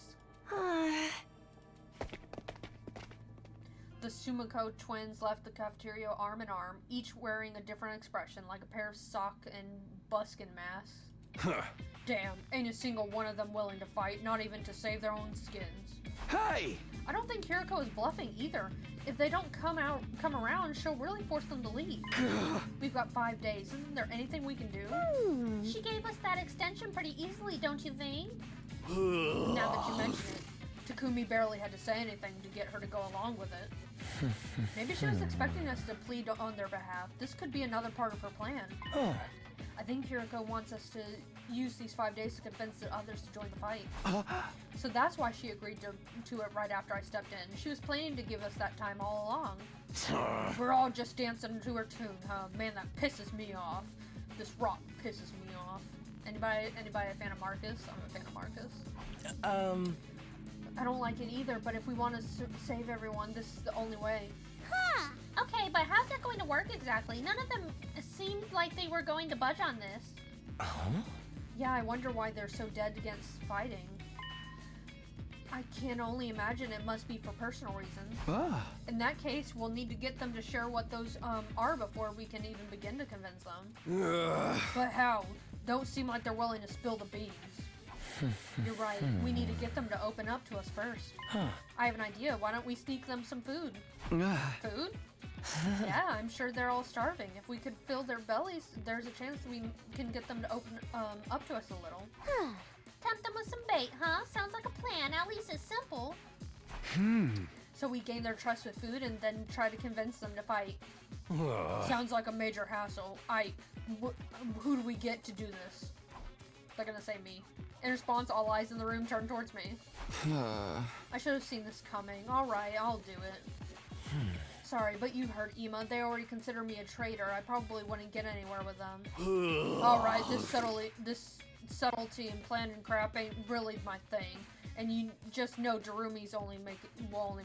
The Sumiko twins left the cafeteria arm in arm, each wearing a different expression, like a pair of sock and buskin masks. Damn, ain't a single one of them willing to fight, not even to save their own skins. Hey! I don't think Hiroko is bluffing either. If they don't come around, she'll really force them to leave. We've got 5 days. Isn't there anything we can do? She gave us that extension pretty easily, don't you think? Now that you mention it, Takumi barely had to say anything to get her to go along with it. Maybe she was expecting us to plead on their behalf. This could be another part of her plan. I think Hiroko wants us to use these 5 days to convince the others to join the fight. So that's why she agreed to it right after I stepped in. She was planning to give us that time all along. We're all just dancing to her tune, huh? Man, that pisses me off. This rock pisses me off. Anybody a fan of Marcus? I'm a fan of Marcus. I don't like it either, but if we want to save everyone, this is the only way. Huh. Okay, but how's that going to work exactly? None of them seemed like they were going to budge on this. Yeah, I wonder why they're so dead against fighting. I can only imagine it must be for personal reasons. In that case, we'll need to get them to share what those are before we can even begin to convince them. But how? Don't seem like they're willing to spill the beans. You're right. We need to get them to open up to us first. I have an idea. Why don't we sneak them some food? Food? Yeah, I'm sure they're all starving. If we could fill their bellies, there's a chance we can get them to open up to us a little. Tempt them with some bait, huh? Sounds like a plan. At least it's simple. So we gain their trust with food and then try to convince them to fight. Sounds like a major hassle. Who do we get to do this? They're gonna say me. In response, all eyes in the room turn towards me. I should have seen this coming. Alright, I'll do it. Sorry, but you heard Ema. They already consider me a traitor. I probably wouldn't get anywhere with them. Alright, this subtlety and planning crap ain't really my thing. And you just know Darumi's will only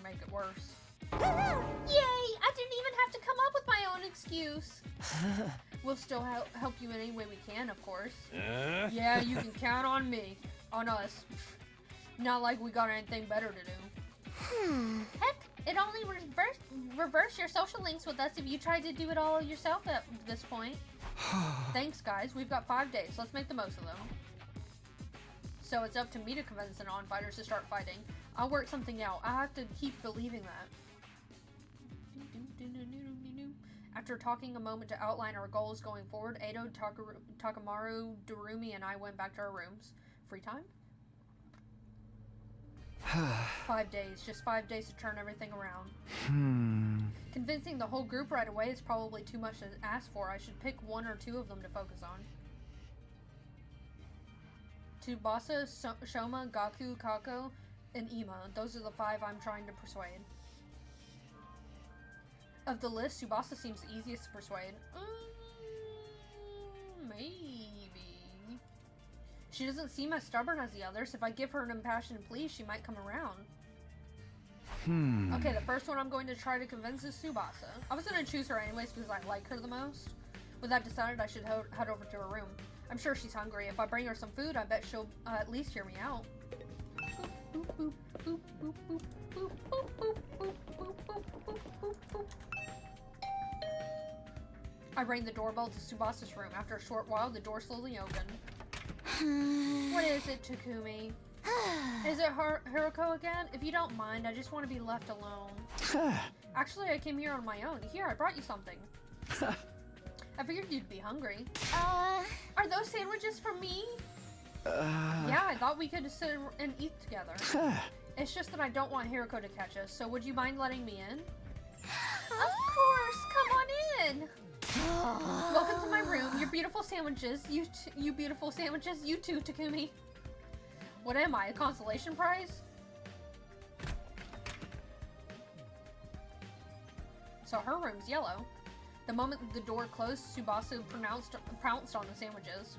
make it worse. Yay! I didn't even have to come up with my own excuse. We'll still help you in any way we can, of course. Yeah, you can count on me. On us. Not like we got anything better to do. Heck, it only reverse your social links with us if you tried to do it all yourself at this point. Thanks, guys. We've got 5 days. Let's make the most of them. So it's up to me to convince the non-fighters to start fighting. I'll work something out. I have to keep believing that. After talking a moment to outline our goals going forward, Edo, Takamaru, Darumi, and I went back to our rooms. Free time? 5 days. Just 5 days to turn everything around. Convincing the whole group right away is probably too much to ask for. I should pick 1 or 2 of them to focus on. Tsubasa, Shoma, Gaku, Kako, and Ema. Those are the 5 I'm trying to persuade. Of the list, Tsubasa seems the easiest to persuade. Maybe. She doesn't seem as stubborn as the others. If I give her an impassioned plea, she might come around. Okay, the first one I'm going to try to convince is Tsubasa. I was going to choose her anyways because I like her the most. With that decided, I should head over to her room. I'm sure she's hungry. If I bring her some food, I bet she'll at least hear me out. I rang the doorbell to Tsubasa's room. After a short while, the door slowly opened. What is it, Takumi? Is it Hiroko again? If you don't mind, I just want to be left alone. Actually, I came here on my own. Here, I brought you something. I figured you'd be hungry. Are those sandwiches for me? Yeah, I thought we could sit and eat together. It's just that I don't want Hiroko to catch us, so would you mind letting me in? Of course, come on in. Welcome to my room. Your beautiful sandwiches. You beautiful sandwiches. You too, Takumi. What am I, a consolation prize? So her room's yellow. The moment the door closed, Tsubasa pounced on the sandwiches.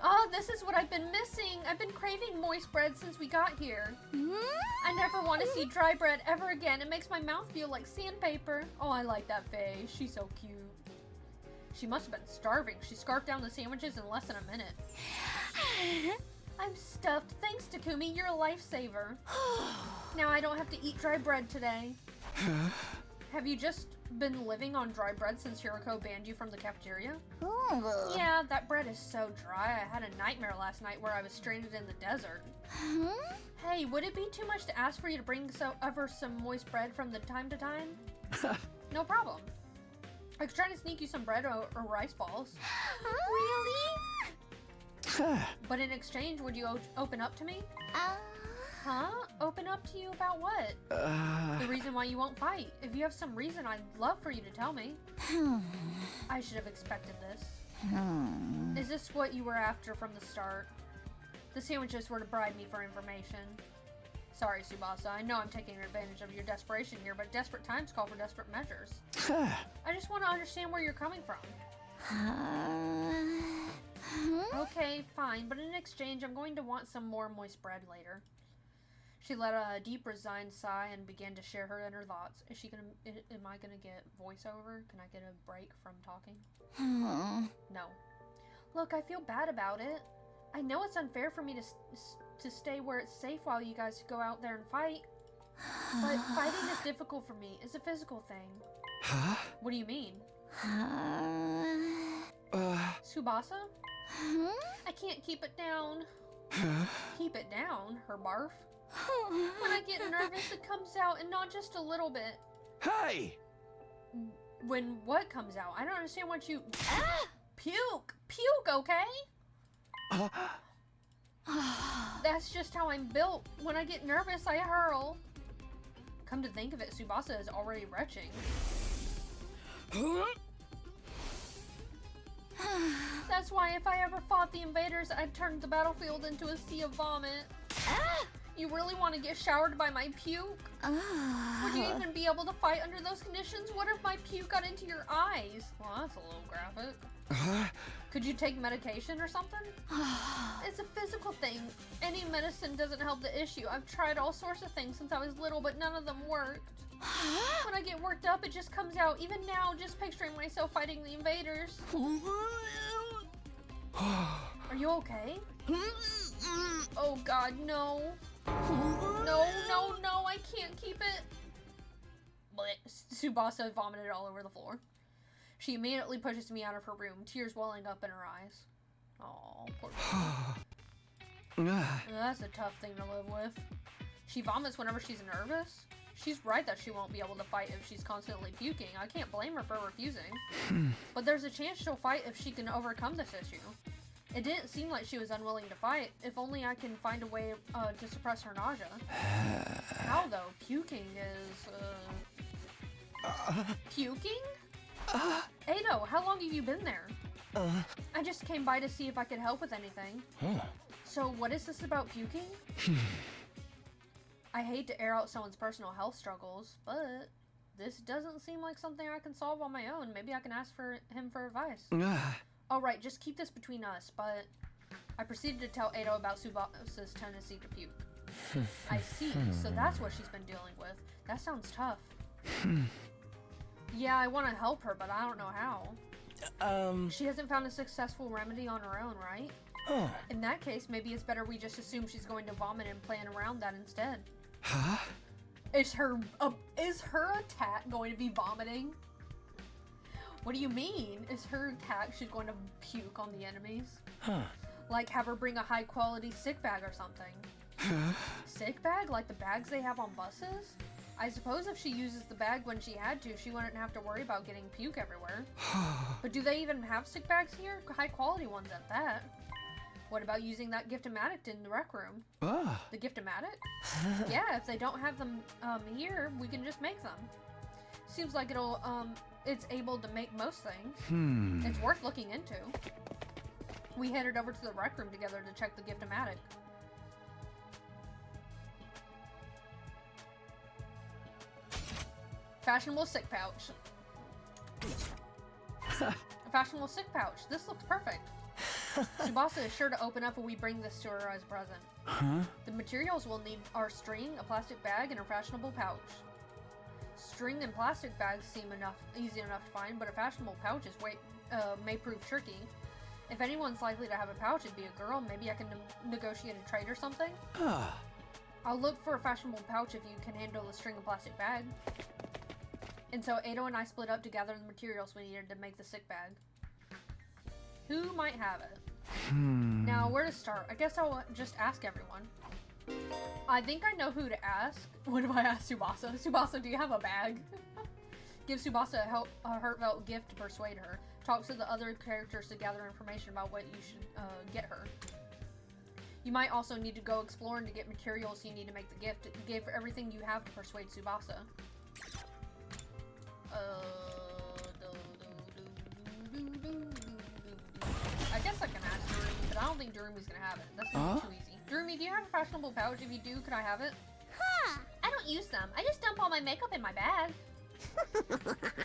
Oh, this is what I've been missing. I've been craving moist bread since we got here. I never want to see dry bread ever again. It makes my mouth feel like sandpaper. Oh, I like that Faye. She's so cute. She must have been starving. She scarfed down the sandwiches in less than a minute. I'm stuffed. Thanks, Takumi. You're a lifesaver. Now I don't have to eat dry bread today. Have you just been living on dry bread since Hiroko banned you from the cafeteria? Yeah, that bread is so dry. I had a nightmare last night where I was stranded in the desert. Hey, would it be too much to ask for you to bring over some moist bread from the time to time? No problem. I was trying to sneak you some bread or rice balls. Really? But in exchange, would you open up to me? Huh? Open up to you about what? The reason why you won't fight. If you have some reason, I'd love for you to tell me. I should have expected this. Is this what you were after from the start? The sandwiches were to bribe me for information. Sorry, Tsubasa. I know I'm taking advantage of your desperation here, but desperate times call for desperate measures. I just want to understand where you're coming from. Okay, fine, but in exchange, I'm going to want some more moist bread later. She let a deep, resigned sigh and began to share her inner thoughts. Am I gonna get voiceover? Can I get a break from talking? No. Look, I feel bad about it. I know it's unfair for me to stay where it's safe while you guys go out there and fight. But fighting is difficult for me. It's a physical thing. Huh? What do you mean? Tsubasa? I can't keep it down. Keep it down? Her barf? When I get nervous, it comes out, and not just a little bit. Hey! When what comes out? I don't understand what you... Puke! Puke, okay? That's just how I'm built. When I get nervous, I hurl. Come to think of it, Tsubasa is already retching. That's why if I ever fought the invaders, I'd turn the battlefield into a sea of vomit. You really want to get showered by my puke? Would you even be able to fight under those conditions? What if my puke got into your eyes? Well, that's a little graphic. Could you take medication or something? It's a physical thing. Any medicine doesn't help the issue. I've tried all sorts of things since I was little, but none of them worked. When I get worked up, it just comes out. Even now, just picturing myself fighting the invaders. Are you okay? Oh God, no. No, no, no, I can't keep it. Tsubasa vomited all over the floor. She immediately pushes me out of her room, tears welling up in her eyes. Oh, poor baby. That's a tough thing to live with. She vomits whenever she's nervous. She's right that she won't be able to fight if she's constantly puking. I can't blame her for refusing. But there's a chance she'll fight if she can overcome this issue. It didn't seem like she was unwilling to fight. If only I can find a way to suppress her nausea. How though? Puking is, Puking? Ado, how long have you been there? I just came by to see if I could help with anything. So what is this about puking? I hate to air out someone's personal health struggles, but this doesn't seem like something I can solve on my own. Maybe I can ask him for advice. Alright, just keep this between us, but I proceeded to tell Ado about Tsubasa's tendency to puke. I see, so that's what she's been dealing with. That sounds tough. Yeah, I want to help her, but I don't know how. She hasn't found a successful remedy on her own, right? In that case, maybe it's better we just assume she's going to vomit and plan around that instead. Is her attack going to be vomiting? What do you mean? Is her attack she's going to puke on the enemies? Like have her bring a high quality sick bag or something. Sick bag? Like the bags they have on buses? I suppose if she uses the bag when she had to, she wouldn't have to worry about getting puke everywhere. But do they even have sick bags here? High quality ones at that. What about using that gift-o-matic in the rec room? The gift-o-matic? Yeah, if they don't have them here, we can just make them. Seems like it's able to make most things. It's worth looking into. We headed over to the rec room together to check the gift-o-matic. Fashionable sick pouch. A fashionable sick pouch. This looks perfect. Tsubasa is sure to open up when we bring this to her as a present. The materials we'll need are string, a plastic bag, and a fashionable pouch. String and plastic bags seem easy enough to find, but a fashionable pouch may prove tricky. If anyone's likely to have a pouch, it'd be a girl. Maybe I can negotiate a trade or something. I'll look for a fashionable pouch if you can handle a string and plastic bag. And so Ado and I split up to gather the materials we needed to make the sick bag. Who might have it? Now, where to start? I guess I'll just ask everyone. I think I know who to ask. What do I ask Tsubasa? Tsubasa, do you have a bag? Give Tsubasa a heartfelt gift to persuade her. Talk to the other characters to gather information about what you should get her. You might also need to go exploring to get materials you need to make the gift. Give everything you have to persuade Tsubasa. don't think Durumi's gonna have it. That's gonna be too easy. Durumi, do you have a fashionable pouch? If you do, could I have it? Huh. I don't use them. I just dump all my makeup in my bag.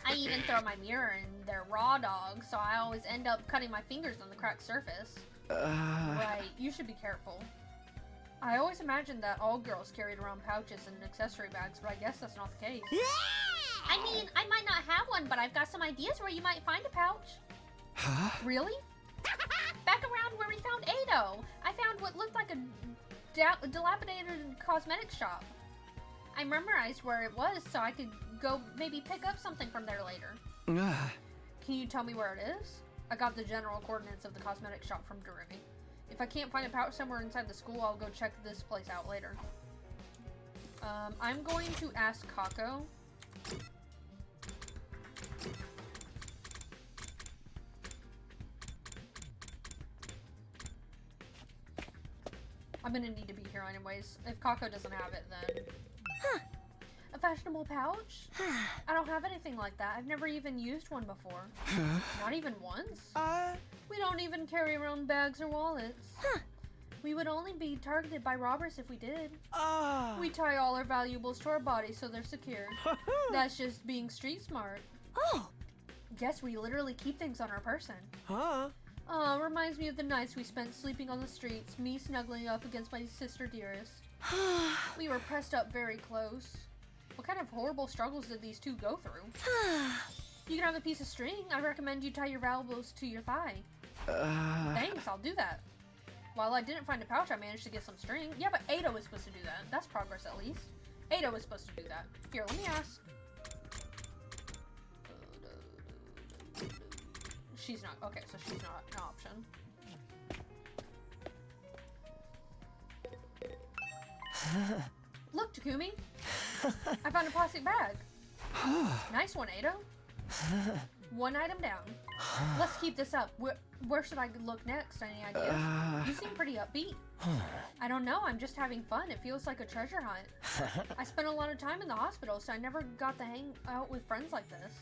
I even throw my mirror in their raw dog, so I always end up cutting my fingers on the cracked surface. Right, you should be careful. I always imagined that all girls carried around pouches and accessory bags, but I guess that's not the case. Yeah! I mean, I might not have one, but I've got some ideas where you might find a pouch. Huh? Really? Back around where we found Ado, I found what looked like a dilapidated cosmetics shop. I memorized where it was so I could go maybe pick up something from there later. Can you tell me where it is? I got the general coordinates of the cosmetics shop from Durumi. If I can't find a pouch somewhere inside the school, I'll go check this place out later. I'm going to ask Kako. I'm gonna need to be here anyways. If Kako doesn't have it, then... Huh. A fashionable pouch? I don't have anything like that. I've never even used one before. Not even once? We don't even carry our own bags or wallets. We would only be targeted by robbers if we did. We tie all our valuables to our bodies so they're secure. That's just being street smart. Guess we literally keep things on our person. Reminds me of the nights we spent sleeping on the streets, me snuggling up against my sister dearest. We were pressed up very close. What kind of horrible struggles did these two go through? You can have a piece of string. I recommend you tie your valuables to your thigh. Thanks, I'll do that. While I didn't find a pouch, I managed to get some string. Yeah, but Ado was supposed to do that. That's progress at least. Ado was supposed to do that. Here, let me ask. She's not. Okay, so she's not an option. Look, Takumi. I found a plastic bag. Nice one, Ado. One item down. Let's keep this up. Where should I look next? Any ideas? You seem pretty upbeat. I don't know. I'm just having fun. It feels like a treasure hunt. I spent a lot of time in the hospital, so I never got to hang out with friends like this.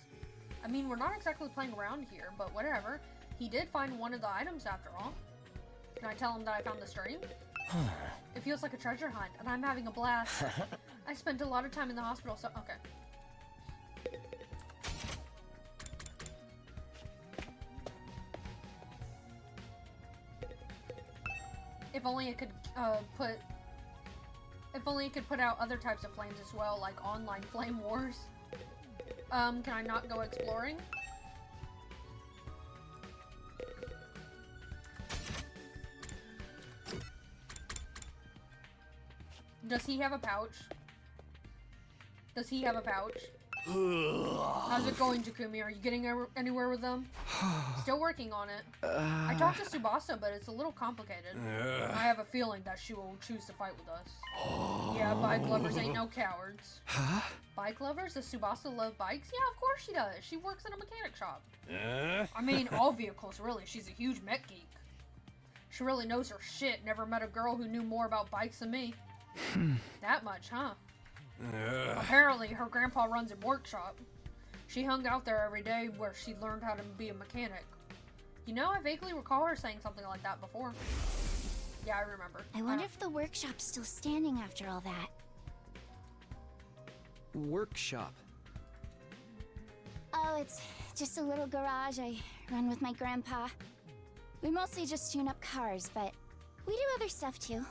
I mean, we're not exactly playing around here, but whatever. He did find one of the items after all. Can I tell him that I found the string? It feels like a treasure hunt, and I'm having a blast. I spent a lot of time in the hospital, so... Okay. If only it could put out other types of flames as well, like online flame wars. Can I not go exploring? Does he have a pouch? Does he have a pouch? How's it going, Takumi? Are you getting anywhere with them? Still working on it. I talked to Tsubasa, but it's a little complicated. I have a feeling that she will choose to fight with us. Yeah, bike lovers ain't no cowards. Bike lovers? Does Tsubasa love bikes? Yeah, of course she does. She works in a mechanic shop. I mean, all vehicles, really. She's a huge mech geek. She really knows her shit. Never met a girl who knew more about bikes than me. That much, huh? Apparently, her grandpa runs a workshop. She hung out there every day where she learned how to be a mechanic. You know, I vaguely recall her saying something like that before. Yeah, I remember. I wonder if the workshop's still standing after all that. Workshop. Oh, it's just a little garage I run with my grandpa. We mostly just tune up cars, but we do other stuff too.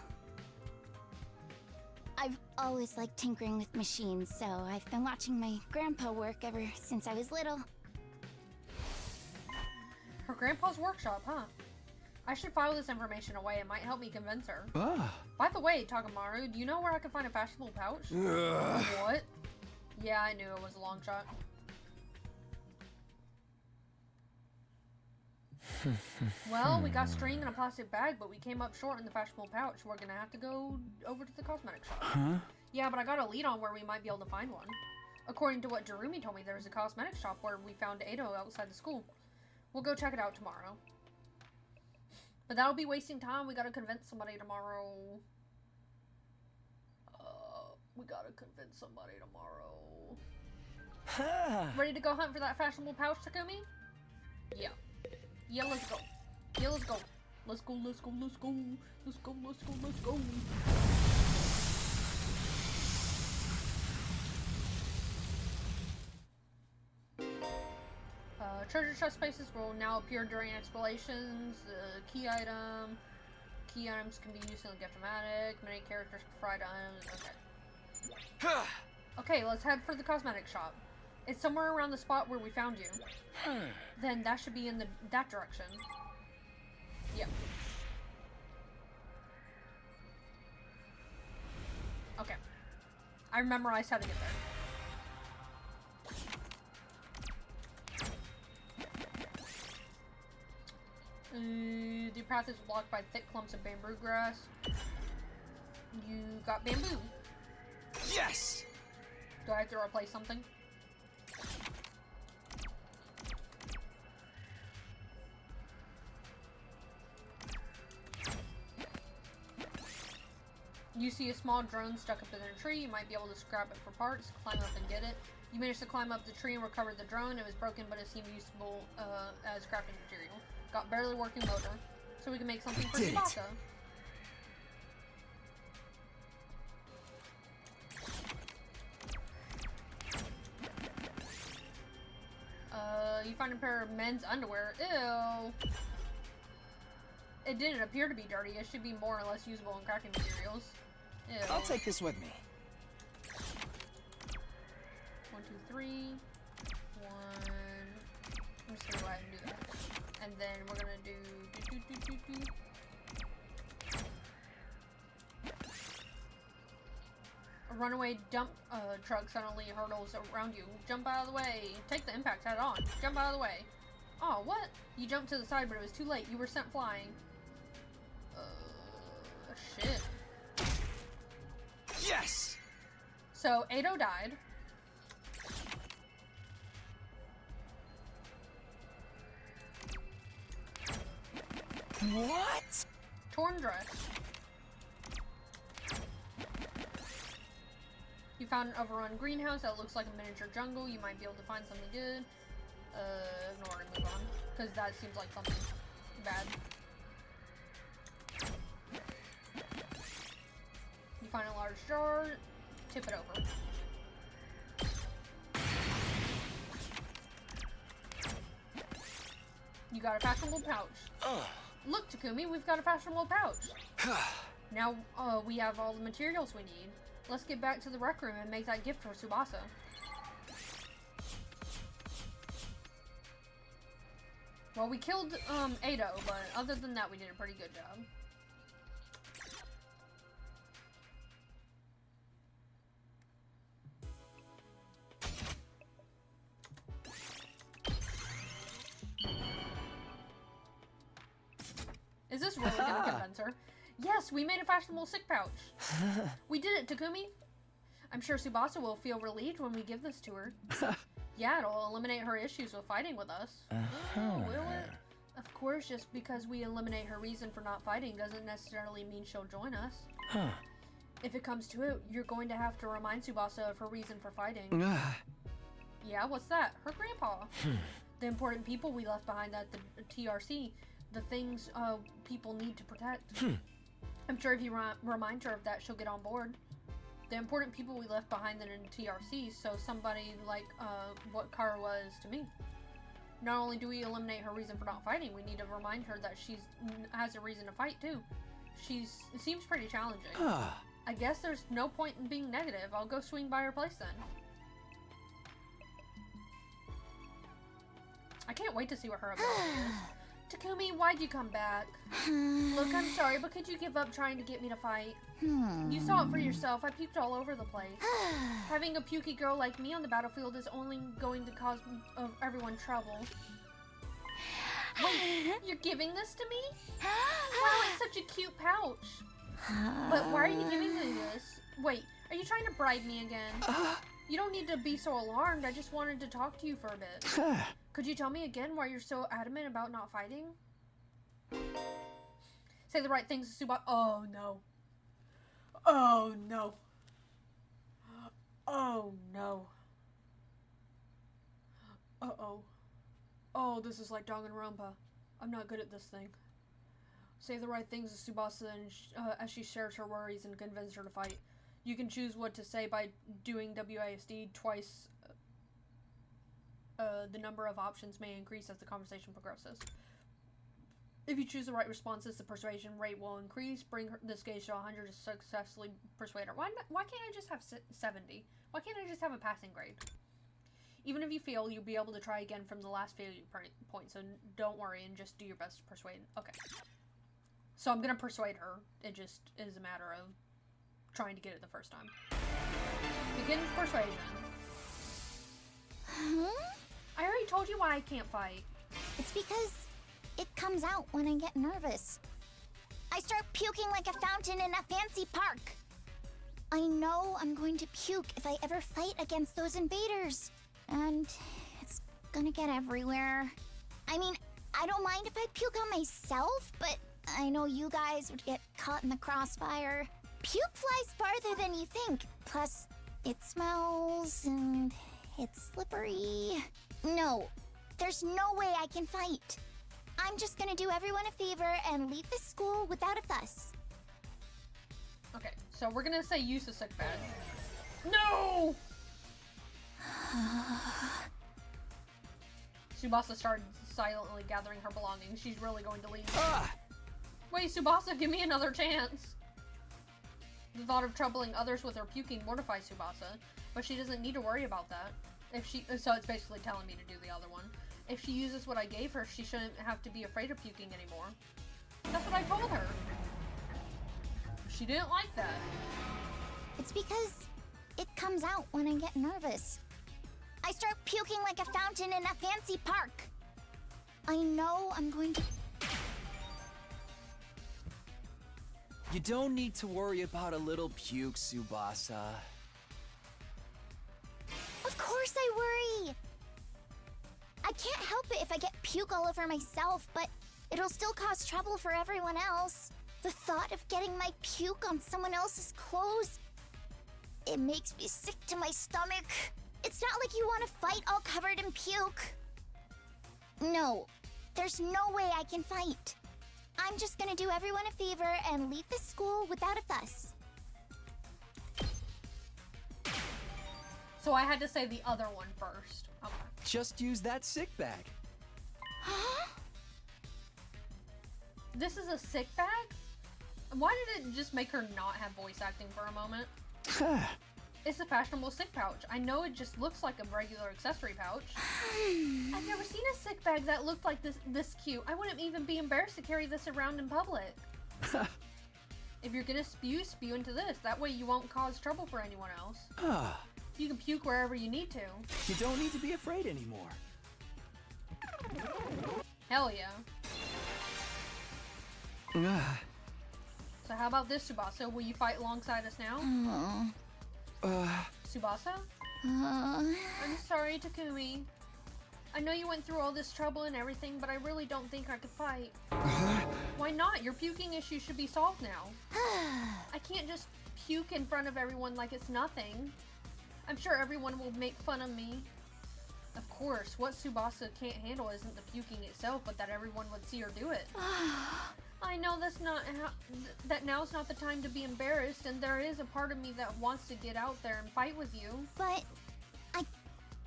I've always liked tinkering with machines, so I've been watching my grandpa work ever since I was little. Her grandpa's workshop, huh? I should file this information away. It might help me convince her. By the way, Takamaru, do you know where I can find a fashionable pouch? What? Yeah, I knew it was a long shot. Well, we got string in a plastic bag, but we came up short in the fashionable pouch. We're gonna have to go over to the cosmetic shop. Yeah, but I got a lead on where we might be able to find one. According to what Durumi told me, there's a cosmetic shop where we found Ado outside the school. We'll go check it out tomorrow. But that'll be wasting time. We gotta convince somebody tomorrow. We gotta convince somebody tomorrow. Ready to go hunt for that fashionable pouch, Takumi? Yeah. Yeah, let's go. Yeah, let's go. Let's go, let's go, let's go. Let's go, let's go, let's go. Treasure chest spaces will now appear during explorations. Key item. Key items can be used in the gift-o-matic. Many characters provide items. Okay. Okay, let's head for the cosmetic shop. It's somewhere around the spot where we found you. Then that should be in that direction. Yep. Okay. I memorized how to get there. The path is blocked by thick clumps of bamboo grass. You got bamboo. Yes! Do I have to replace something? You see a small drone stuck up in a tree. You might be able to scrap it for parts, climb up and get it. You managed to climb up the tree and recover the drone. It was broken, but it seemed usable as crafting material. Got barely working motor, so we can make something for Tsubasa. You find a pair of men's underwear. Ew. It didn't appear to be dirty. It should be more or less usable in crafting materials. Ew. I'll take this with me. 1, 2, 3. 1. I'm just gonna go ahead and do that. And then we're gonna do. A runaway dump truck suddenly hurtles around you. Jump out of the way. Take the impact head on. Jump out of the way. Oh, what? You jumped to the side, but it was too late. You were sent flying. Shit. Yes! So, Ado died. What? Torn dress. You found an overrun greenhouse that looks like a miniature jungle. You might be able to find something good. Ignore and move on. Because that seems like something bad. You find a large jar. Tip it over. You got a fashionable pouch. Look, Takumi, we've got a fashionable pouch. Now, we have all the materials we need. Let's get back to the rec room and make that gift for Tsubasa. Well, we killed, Ado, but other than that, we did a pretty good job. Is this really gonna convince her? Yes, we made a fashionable sick pouch. We did it, Takumi. I'm sure Tsubasa will feel relieved when we give this to her. Yeah, it'll eliminate her issues with fighting with us. Will it? Of course, just because we eliminate her reason for not fighting doesn't necessarily mean she'll join us. If it comes to it, you're going to have to remind Tsubasa of her reason for fighting. Yeah, what's that? Her grandpa. The important people we left behind at the TRC. The things people need to protect. I'm sure if you remind her of that, she'll get on board. The important people we left behind in TRC, so somebody like what Kara was to me. Not only do we eliminate her reason for not fighting, we need to remind her that she has a reason to fight too. It seems pretty challenging. I guess there's no point in being negative. I'll go swing by her place then. I can't wait to see what her ability is. Takumi, why'd you come back? Look, I'm sorry, but could you give up trying to get me to fight? You saw it for yourself. I puked all over the place. Having a pukey girl like me on the battlefield is only going to cause everyone trouble. Wait, you're giving this to me? Wow, it's such a cute pouch. But why are you giving me this? Wait, are you trying to bribe me again? You don't need to be so alarmed. I just wanted to talk to you for a bit. Could you tell me again why you're so adamant about not fighting? Say the right things to Tsubasa. Oh no. Oh no. Oh no. Uh-oh. Oh, this is like Danganronpa. I'm not good at this thing. Say the right things to Tsubasa as she shares her worries and convinces her to fight. You can choose what to say by doing WASD twice. The number of options may increase as the conversation progresses. If you choose the right responses, the persuasion rate will increase. Bring this gauge to 100 to successfully persuade her. Why can't I just have 70? Why can't I just have a passing grade? Even if you fail, you'll be able to try again from the last failure point, so don't worry and just do your best to persuade. Okay. So I'm gonna persuade her. It just is a matter of trying to get it the first time. Begin persuasion. I already told you why I can't fight. It's because it comes out when I get nervous. I start puking like a fountain in a fancy park. I know I'm going to puke if I ever fight against those invaders. And it's gonna get everywhere. I mean, I don't mind if I puke on myself, but I know you guys would get caught in the crossfire. Puke flies farther than you think. Plus, it smells and it's slippery. No, there's no way I can fight. I'm just gonna do everyone a favor and leave the school without a fuss. Okay, so we're gonna say use the sick bag. No! Tsubasa started silently gathering her belongings. She's really going to leave. Wait, Tsubasa, give me another chance. The thought of troubling others with her puking mortifies Tsubasa, but she doesn't need to worry about that. So it's basically telling me to do the other one. If she uses what I gave her, she shouldn't have to be afraid of puking anymore. That's what I told her. She didn't like that. It's because it comes out when I get nervous. I start puking like a fountain in a fancy park. I know I'm going to... You don't need to worry about a little puke, Tsubasa. Of course I worry! I can't help it if I get puke all over myself, but it'll still cause trouble for everyone else. The thought of getting my puke on someone else's clothes, it makes me sick to my stomach. It's not like you want to fight all covered in puke. No, there's no way I can fight. I'm just gonna do everyone a favor and leave the school without a fuss. So I had to say the other one first. Okay. Just use that sick bag. Huh? This is a sick bag? Why did it just make her not have voice acting for a moment? It's a fashionable sick pouch. I know it just looks like a regular accessory pouch. I've never seen a sick bag that looked like this cute. I wouldn't even be embarrassed to carry this around in public. If you're gonna spew, spew into this. That way you won't cause trouble for anyone else. You can puke wherever you need to. You don't need to be afraid anymore. Hell yeah. So how about this, Tsubasa? Will you fight alongside us now? Tsubasa? I'm sorry, Takumi. I know you went through all this trouble and everything, but I really don't think I could fight. Why not? Your puking issue should be solved now. I can't just puke in front of everyone like it's nothing. I'm sure everyone will make fun of me. Of course, what Tsubasa can't handle isn't the puking itself, but that everyone would see her do it. I know that now's not the time to be embarrassed, and there is a part of me that wants to get out there and fight with you. But I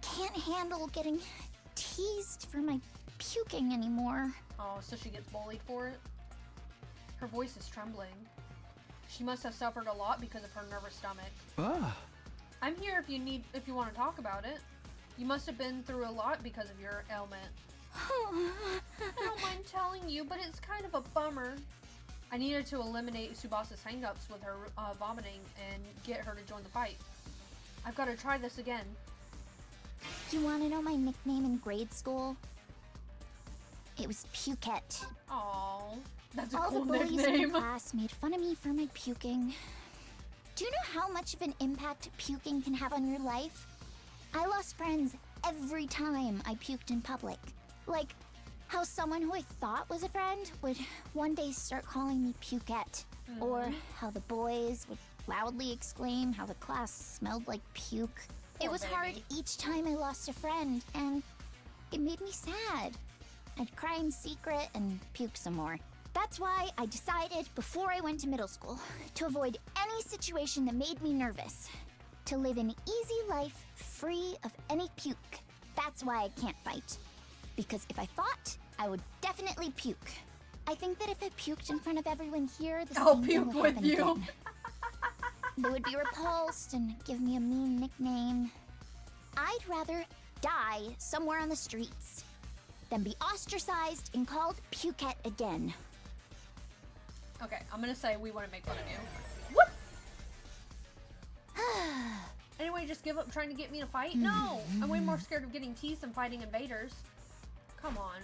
can't handle getting teased for my puking anymore. Oh, so she gets bullied for it? Her voice is trembling. She must have suffered a lot because of her nervous stomach. I'm here if you want to talk about it. You must have been through a lot because of your ailment. I don't mind telling you, but it's kind of a bummer. I needed to eliminate Tsubasa's hangups with her vomiting and get her to join the fight. I've got to try this again. You want to know my nickname in grade school? It was Pukette. Aww, that's a All cool the bullies nickname. in the class made fun of me for my puking. Do you know how much of an impact puking can have on your life? I lost friends every time I puked in public. Like how someone who I thought was a friend would one day start calling me Pukette. Or how the boys would loudly exclaim how the class smelled like puke. Poor It was hard baby. each time I lost a friend, and it made me sad. I'd cry in secret and puke some more. That's why I decided before I went to middle school to avoid any situation that made me nervous. To live an easy life free of any puke. That's why I can't fight. Because if I fought, I would definitely puke. I think that if I puked in front of everyone here, the I'll same thing puke would with happen you. again. They would be repulsed and give me a mean nickname. I'd rather die somewhere on the streets than be ostracized and called Pukette again. Okay, I'm gonna say we want to make fun of you. What? Anyway, just give up trying to get me to fight? No! I'm way more scared of getting teased than fighting invaders. Come on.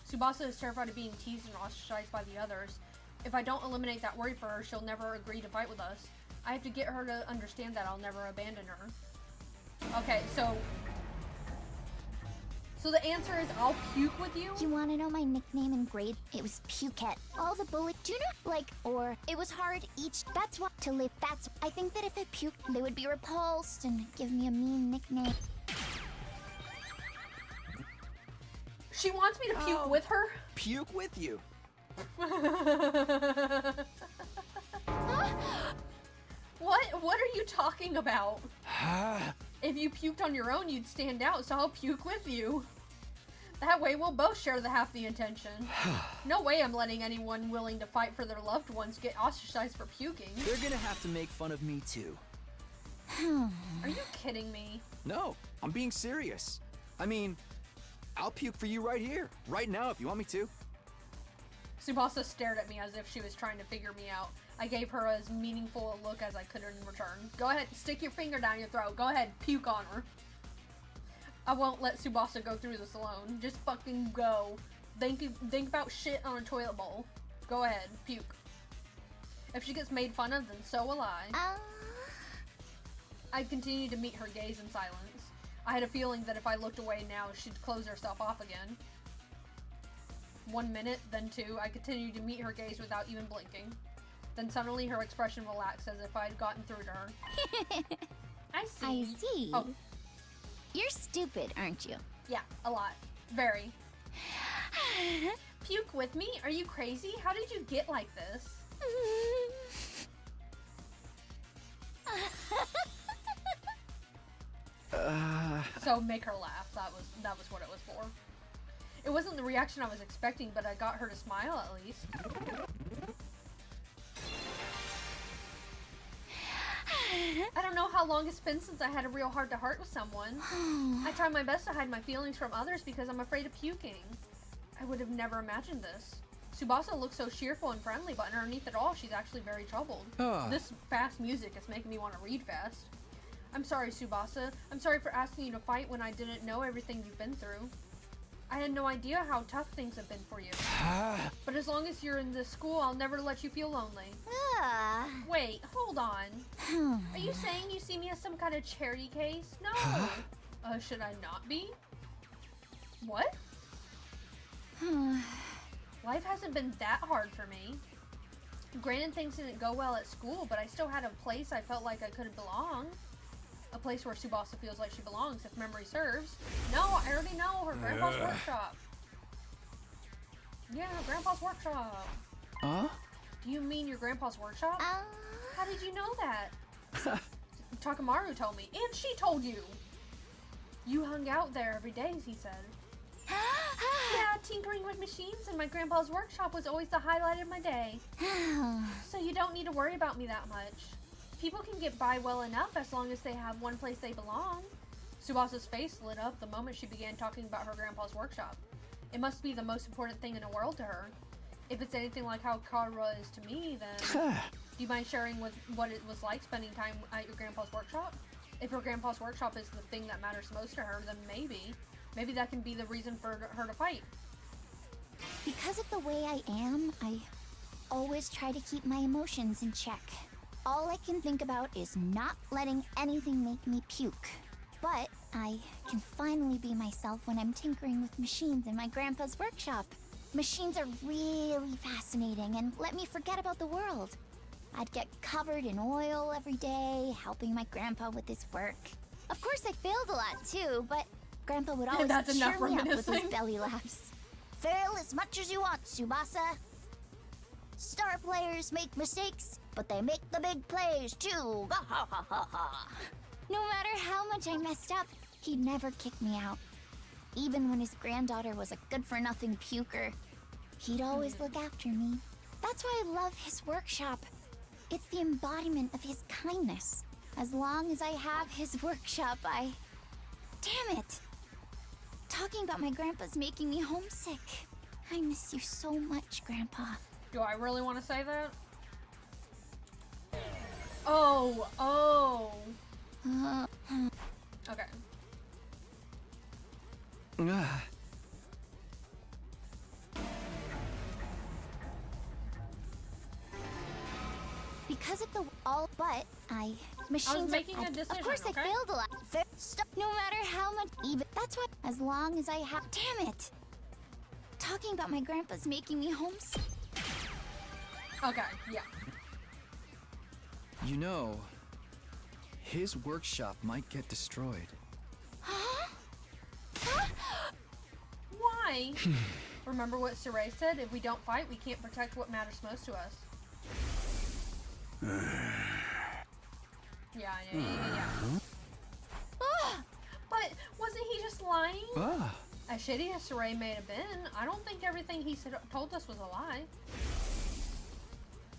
Tsubasa is terrified of being teased and ostracized by the others. If I don't eliminate that worry for her, she'll never agree to fight with us. I have to get her to understand that I'll never abandon her. Okay, so the answer is I'll puke with you? You want to know my nickname in grade? It was Pukette. All the bullets, do you know, like, or it was hard each. That's what to live. That's. I think that if I puked, they would be repulsed and give me a mean nickname. She wants me to puke with her? Puke with you. What are you talking about? If you puked on your own, you'd stand out, so I'll puke with you. That way we'll both share half the attention. No way I'm letting anyone willing to fight for their loved ones get ostracized for puking. They're gonna have to make fun of me too. Are you kidding me? No, I'm being serious. I mean, I'll puke for you right here, right now if you want me to. Tsubasa stared at me as if she was trying to figure me out. I gave her as meaningful a look as I could in return. Go ahead, stick your finger down your throat. Go ahead, puke on her. I won't let Tsubasa go through this alone. Just fucking go. Think about shit on a toilet bowl. Go ahead, puke. If she gets made fun of, then so will I. I continued to meet her gaze in silence. I had a feeling that if I looked away now, she'd close herself off again. 1 minute, then 2. I continued to meet her gaze without even blinking. Then suddenly her expression relaxed as if I had gotten through to her. I see. I see. Oh. You're stupid, aren't you? Yeah, a lot. Very. Puke with me? Are you crazy? How did you get like this? So make her laugh. That was what it was for. It wasn't the reaction I was expecting, but I got her to smile at least. I don't know how long it's been since I had a real heart-to-heart with someone. I try my best to hide my feelings from others because I'm afraid of puking. I would have never imagined this. Tsubasa looks so cheerful and friendly, but underneath it all, she's actually very troubled. This fast music is making me want to read fast. I'm sorry, Tsubasa. I'm sorry for asking you to fight when I didn't know everything you've been through. I had no idea how tough things have been for you. But as long as you're in this school, I'll never let you feel lonely. Wait, hold on. Are you saying you see me as some kind of charity case? No. Should I not be? What? Life hasn't been that hard for me. Granted, things didn't go well at school, but I still had a place I felt like I could belong. A place where Tsubasa feels like she belongs, if memory serves. No, I already know, her grandpa's workshop. Yeah, her grandpa's workshop. Do you mean your grandpa's workshop? How did you know that? Takamaru told me, and she told you. You hung out there every day, he said. Yeah, tinkering with machines in my grandpa's workshop was always the highlight of my day. So you don't need to worry about me that much. People can get by well enough as long as they have one place they belong. Tsubasa's face lit up the moment she began talking about her grandpa's workshop. It must be the most important thing in the world to her. If it's anything like how Kara is to me, then do you mind sharing what it was like spending time at your grandpa's workshop? If her grandpa's workshop is the thing that matters most to her, then maybe that can be the reason for her to fight. Because of the way I am, I always try to keep my emotions in check. All I can think about is not letting anything make me puke. But I can finally be myself when I'm tinkering with machines in my grandpa's workshop. Machines are really fascinating and let me forget about the world. I'd get covered in oil every day, helping my grandpa with his work. Of course, I failed a lot too, but Grandpa would always cheer me up with his belly laughs. Fail as much as you want, Tsubasa. Star players make mistakes, but they make the big plays too. No matter how much I messed up, he'd never kick me out. Even when his granddaughter was a good-for-nothing puker, he'd always look after me. That's why I love his workshop. It's the embodiment of his kindness. As long as I have his workshop, Damn it! Talking about my grandpa's making me homesick. I miss you so much, Grandpa. Do I really want to say that? Oh. Okay. Because of the machines. I was making a decision. Of course, okay? I failed a lot. No matter how much, even that's why. As long as I have. Damn it! Talking about my grandpa's making me homesick. Okay, yeah. You know, his workshop might get destroyed. Huh? Why? Remember what Saray said? If we don't fight, we can't protect what matters most to us. Yeah. But wasn't he just lying? As shitty as Saray may have been, I don't think everything he told us was a lie.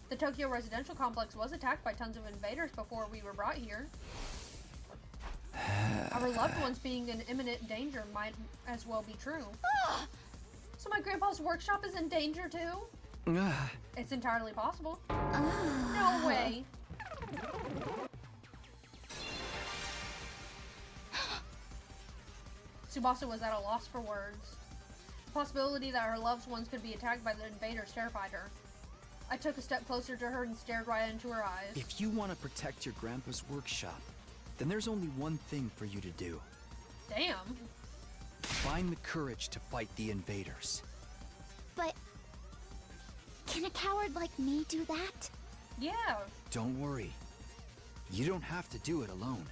The Tokyo residential complex was attacked by tons of invaders before we were brought here. Our loved ones being in imminent danger might as well be true. So my grandpa's workshop is in danger too? It's entirely possible. No way. Tsubasa was at a loss for words. The possibility that her loved ones could be attacked by the invaders terrified her. I took a step closer to her and stared right into her eyes. If you want to protect your grandpa's workshop, then there's only one thing for you to do. Damn. Find the courage to fight the invaders. But can a coward like me do that? Yeah. Don't worry. You don't have to do it alone.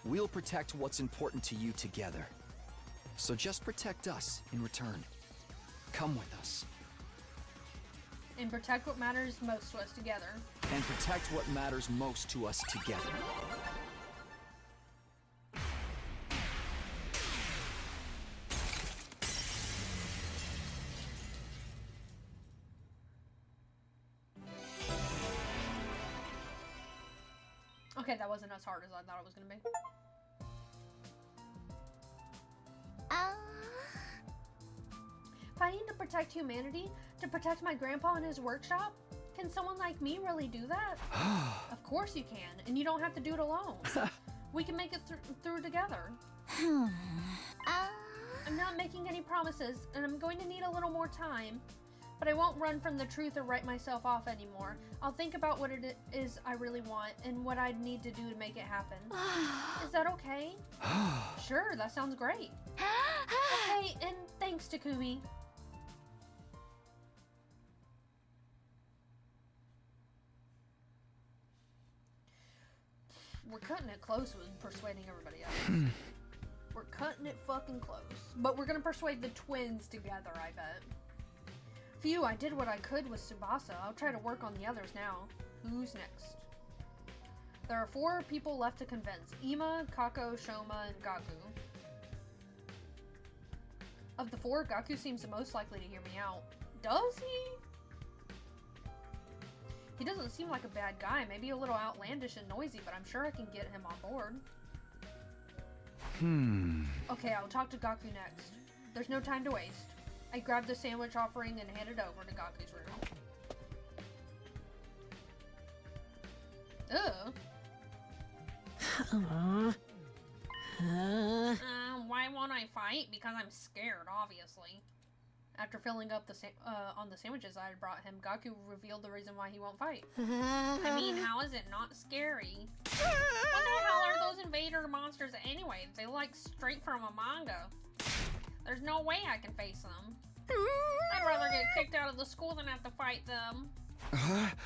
We'll protect what's important to you together. So just protect us in return. Come with us. And protect what matters most to us together. And protect what matters most to us together. Okay, that wasn't as hard as I thought it was gonna be. Fighting to protect humanity? To protect my grandpa and his workshop? Can someone like me really do that? Of course you can, and you don't have to do it alone. We can make it through together. I'm not making any promises, and I'm going to need a little more time. But I won't run from the truth or write myself off anymore. I'll think about what it is I really want and what I'd need to do to make it happen. Is that okay? Sure, that sounds great. Okay, and thanks, Takumi. We're cutting it close with persuading everybody else. We're cutting it fucking close. But we're gonna persuade the twins together, I bet. Phew, I did what I could with Tsubasa. I'll try to work on the others now. Who's next? There are 4 people left to convince. Ima, Kako, Shoma, and Gaku. Of the 4, Gaku seems the most likely to hear me out. Does he? He doesn't seem like a bad guy. Maybe a little outlandish and noisy, but I'm sure I can get him on board. Okay, I'll talk to Gaku next. There's no time to waste. I grabbed the sandwich offering and handed over to Gaku's room. Why won't I fight? Because I'm scared, obviously. After filling up on the sandwiches I had brought him, Gaku revealed the reason why he won't fight. I mean, how is it not scary? What the hell are those invader monsters anyway? They look like straight from a manga. There's no way I can face them. I'd rather get kicked out of the school than have to fight them.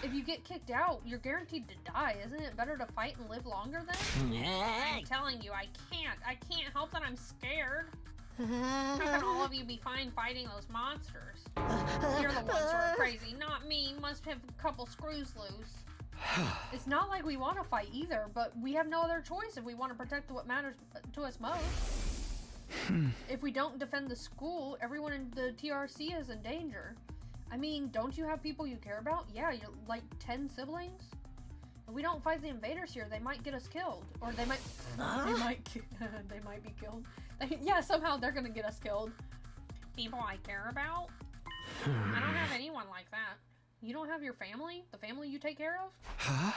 If you get kicked out, you're guaranteed to die. Isn't it better to fight and live longer then? I'm telling you, I can't. I can't help that I'm scared. How can all of you be fine fighting those monsters? You're the ones who are crazy, not me. Must have a couple screws loose. It's not like we want to fight either, but we have no other choice if we want to protect what matters to us most. If we don't defend the school, everyone in the TRC is in danger. I mean, don't you have people you care about? Yeah, you're like 10 siblings. If we don't fight the invaders here, they might get us killed, or they might be killed. Yeah, somehow they're gonna get us killed. People I care about? I don't have anyone like that. You don't have your family? The family you take care of? Huh?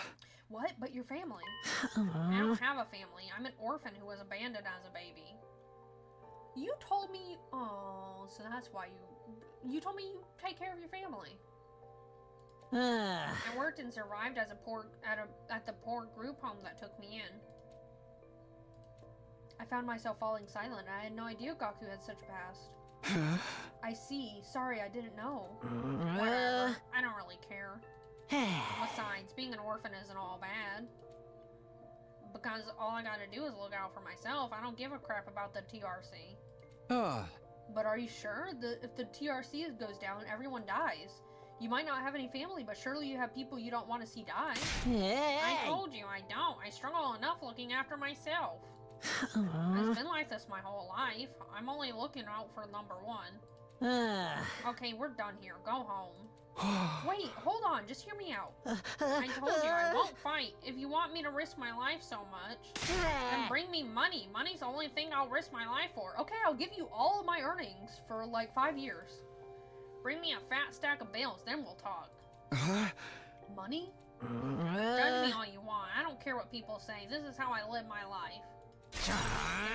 What? But your family? I don't have a family. I'm an orphan who was abandoned as a baby. You told me. Oh, so that's why you told me you take care of your family. I worked and survived as at the poor group home that took me in. I found myself falling silent. I had no idea Gaku had such a past. I see. Sorry, I didn't know. Whatever. I don't really care. Besides, being an orphan isn't all bad. Because all I gotta do is look out for myself. I don't give a crap about the TRC. But are you sure? If the TRC goes down, everyone dies. You might not have any family, but surely you have people you don't want to see die. I told you I don't. I struggle enough looking after myself. It's been like this my whole life. I'm only looking out for number one. Okay, we're done here. Go home. Wait, hold on. Just hear me out. I told you I won't fight. If you want me to risk my life so much, then bring me money. Money's the only thing I'll risk my life for. Okay, I'll give you all of my earnings for like 5 years. Bring me a fat stack of bills, then we'll talk. Money? Judge me all you want. I don't care what people say. This is how I live my life. If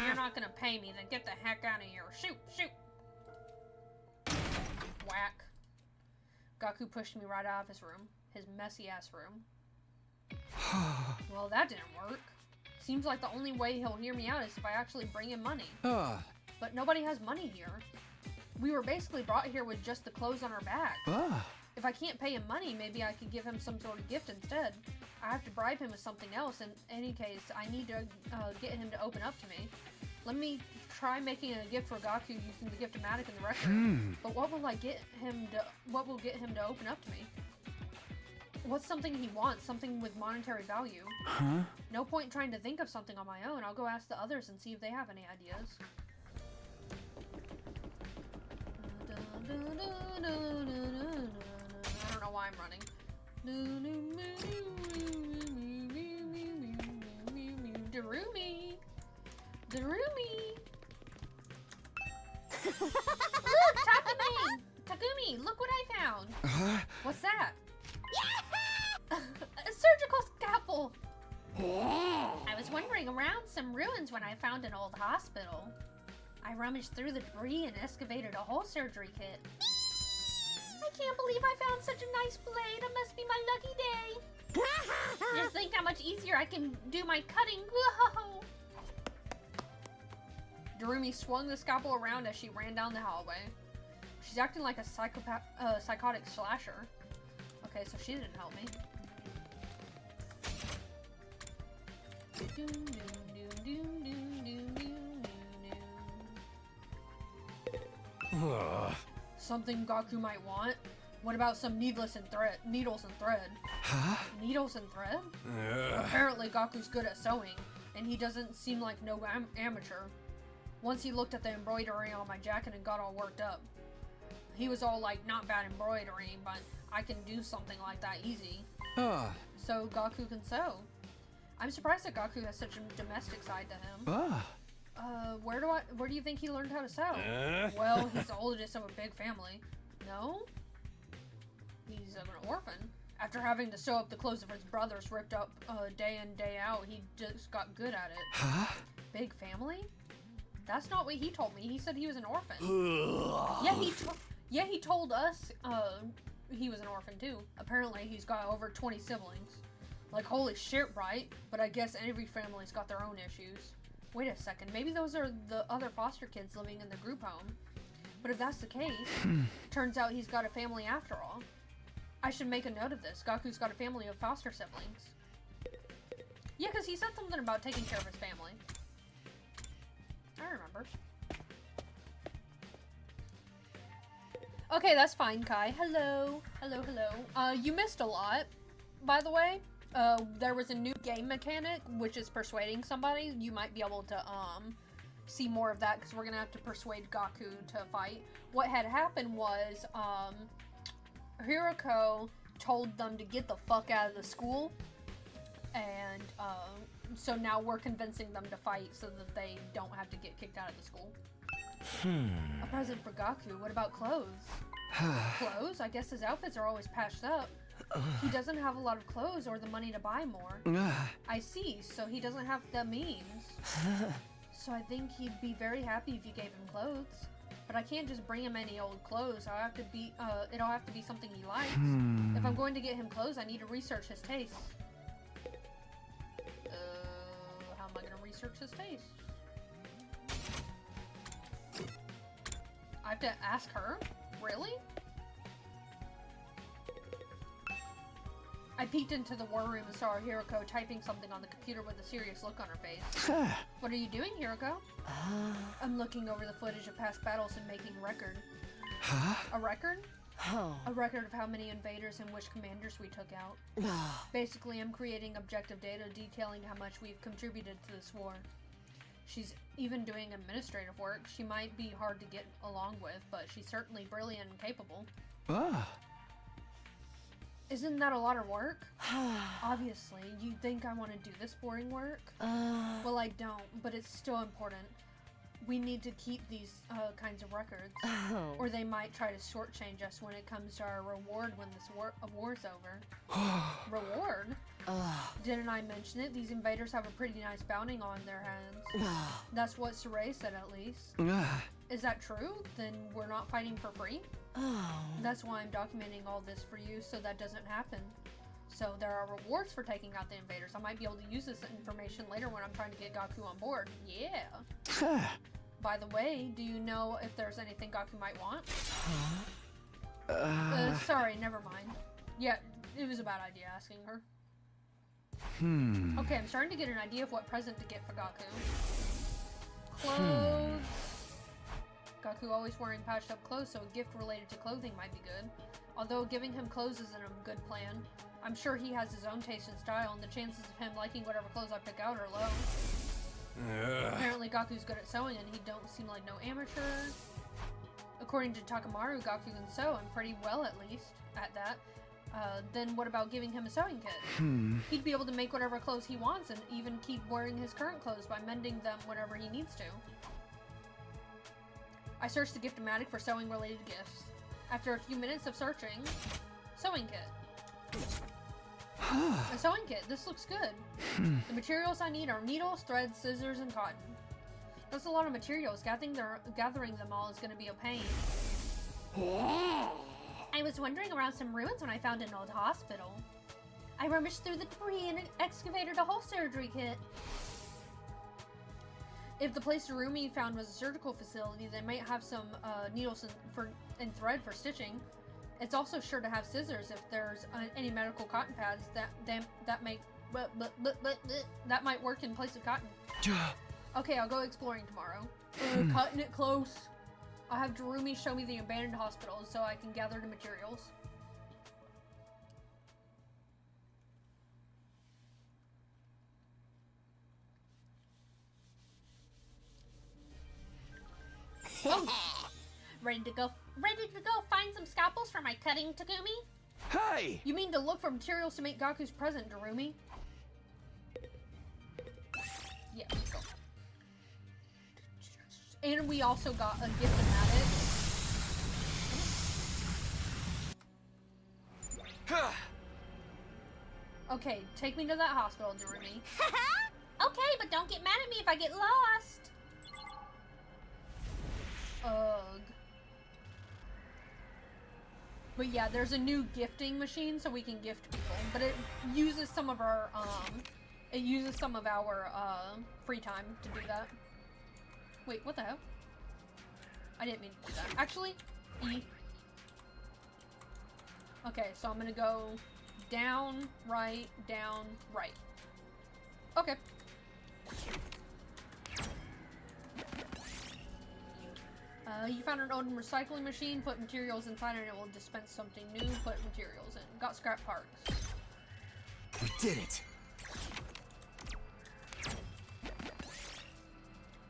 you're not gonna pay me, then get the heck out of here. Shoot, shoot. Whack. Gaku pushed me right out of his room. His messy ass room. Well, that didn't work. Seems like the only way he'll hear me out is if I actually bring him money. But nobody has money here. We were basically brought here with just the clothes on our back. If I can't pay him money, maybe I could give him some sort of gift instead. I have to bribe him with something else. In any case, I need to get him to open up to me. Let me try making a gift for Gaku using the gift-o-matic in the record. But what will get him to open up to me? What's something he wants? Something with monetary value. No point trying to think of something on my own. I'll go ask the others and see if they have any ideas. I don't know why I'm running. Darumi! Darumi! Look, Takumi! Look what I found! What's that? A surgical scalpel! I was wandering around some ruins when I found an old hospital. I rummaged through the debris and excavated a whole surgery kit. I can't believe I found such a nice blade. It must be my lucky day. Just think how much easier I can do my cutting. Whoa! Darumi swung the scalpel around as she ran down the hallway. She's acting like a psychotic slasher. Okay, so she didn't help me. Something Gaku might want? What about some needles and thread? Huh? Needles and thread? Apparently Gaku's good at sewing, and he doesn't seem like no amateur. Once he looked at the embroidery on my jacket and got all worked up. He was all like, not bad embroidery, but I can do something like that easy. So Gaku can sew. I'm surprised that Gaku has such a domestic side to him. Where do you think he learned how to sew? Well, he's the oldest of a big family. No? He's an orphan. After having to sew up the clothes of his brothers ripped up day in, day out, he just got good at it. Huh? Big family? That's not what he told me. He said he was an orphan. He told us he was an orphan too. Apparently he's got over 20 siblings. Like, holy shit, right? But I guess every family's got their own issues. Wait a second, maybe those are the other foster kids living in the group home. But if that's the case, turns out he's got a family after all. I should make a note of this. Gaku's got a family of foster siblings. Yeah, because he said something about taking care of his family. I remember. Okay, that's fine, Kai. Hello. Hello, hello. You missed a lot, by the way. There was a new game mechanic, which is persuading somebody. You might be able to, see more of that, because we're gonna have to persuade Gaku to fight. What had happened was, Hiroko told them to get the fuck out of the school, and, so now we're convincing them to fight so that they don't have to get kicked out of the school. A present for Gaku. What about clothes? Clothes? I guess his outfits are always patched up. He doesn't have a lot of clothes or the money to buy more. I see, so he doesn't have the means. So I think he'd be very happy if you gave him clothes. But I can't just bring him any old clothes. It'll have to be something he likes. If I'm going to get him clothes, I need to research his tastes. How am I gonna research his tastes? I have to ask her? Really? I peeked into the war room and saw Hiroko typing something on the computer with a serious look on her face. What are you doing, Hiroko? I'm looking over the footage of past battles and making a record. A record? A record of how many invaders and which commanders we took out. Basically, I'm creating objective data detailing how much we've contributed to this war. She's even doing administrative work. She might be hard to get along with, but she's certainly brilliant and capable. Isn't that a lot of work? Obviously. You think I want to do this boring work? Well, I don't, but it's still important. We need to keep these kinds of records, or they might try to shortchange us when it comes to our reward when this war's over. Reward? Didn't I mention it? These invaders have a pretty nice bounty on their hands. That's what Saray said, at least. Is that true? Then we're not fighting for free? That's why I'm documenting all this for you, so that doesn't happen. So there are rewards for taking out the invaders. I might be able to use this information later when I'm trying to get Gaku on board. Yeah. By the way, do you know if there's anything Gaku might want? Sorry, never mind. Yeah, it was a bad idea asking her. Okay, I'm starting to get an idea of what present to get for Gaku. Clothes. Gaku always wearing patched up clothes, so a gift related to clothing might be good. Although giving him clothes isn't a good plan. I'm sure he has his own taste and style, and the chances of him liking whatever clothes I pick out are low. Apparently Gaku's good at sewing, and he don't seem like no amateur. According to Takamaru, Gaku can sew, and pretty well at least, at that. Then what about giving him a sewing kit? He'd be able to make whatever clothes he wants, and even keep wearing his current clothes by mending them whenever he needs to. I searched the gift-o-matic for sewing-related gifts. After a few minutes of searching, sewing kit. A sewing kit. This looks good. The materials I need are needles, threads, scissors, and cotton. That's a lot of materials. Gathering them all is going to be a pain. I was wandering around some ruins when I found an old hospital. I rummaged through the debris and excavated a whole surgery kit. If the place Darumi found was a surgical facility, they might have some needles and thread for stitching. It's also sure to have scissors if there's any medical cotton pads that might work in place of cotton. Okay, I'll go exploring tomorrow. Cutting it close. I'll have Darumi show me the abandoned hospitals so I can gather the materials. Oh. Ready to go find some scalpels for my cutting, Takumi? Hey! You mean to look for materials to make Gaku's present, Darumi? Yeah, let's go. And we also got a gift-o-matic. Okay, take me to that hospital, Darumi. Okay, but don't get mad at me if I get lost. Ugh. But yeah, there's a new gifting machine so we can gift people, but it uses some of our free time to do that. Wait, what the hell? I didn't mean to do that. Actually, E. Okay, so I'm gonna go down, right, down, right. Okay. You found an old recycling machine, put materials inside and it will dispense something new, put materials in. Got scrap parts. We did it!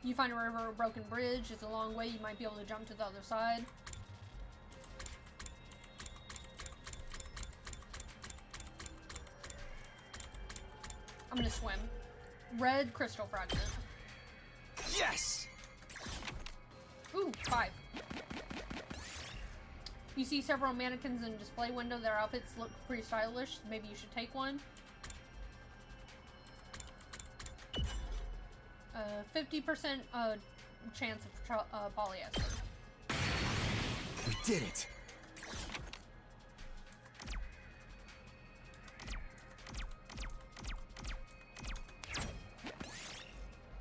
You find a river or broken bridge. It's a long way. You might be able to jump to the other side. I'm gonna swim. Red crystal fragment. Yes! Ooh, 5. You see several mannequins in a display window. Their outfits look pretty stylish. Maybe you should take one. 50% chance of polyester. We did it!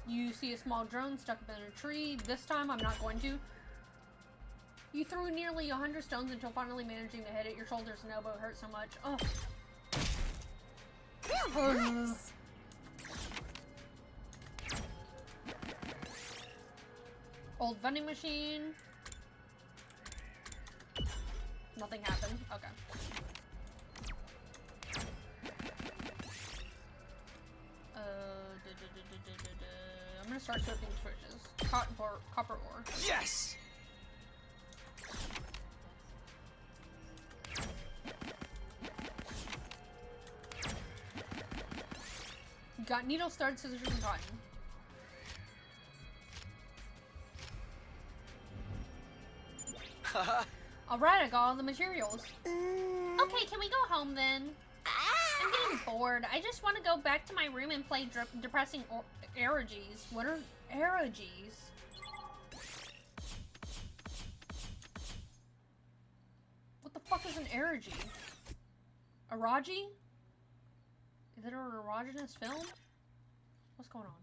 You see a small drone stuck up in a tree. This time, I'm not going to. You threw nearly 100 stones until finally managing to hit it. Your shoulders and elbow hurt so much. Oh. Nice. Old vending machine. Nothing happened. Okay. I'm gonna start flipping switches. Copper ore. Yes! You got needle, stud, scissors, and cotton. Alright, I got all the materials. Okay, can we go home then? I'm getting bored. I just want to go back to my room and play depressing eragies. What are eragies? What the fuck is an eragy? Eragy? Is it an erogenous film? What's going on?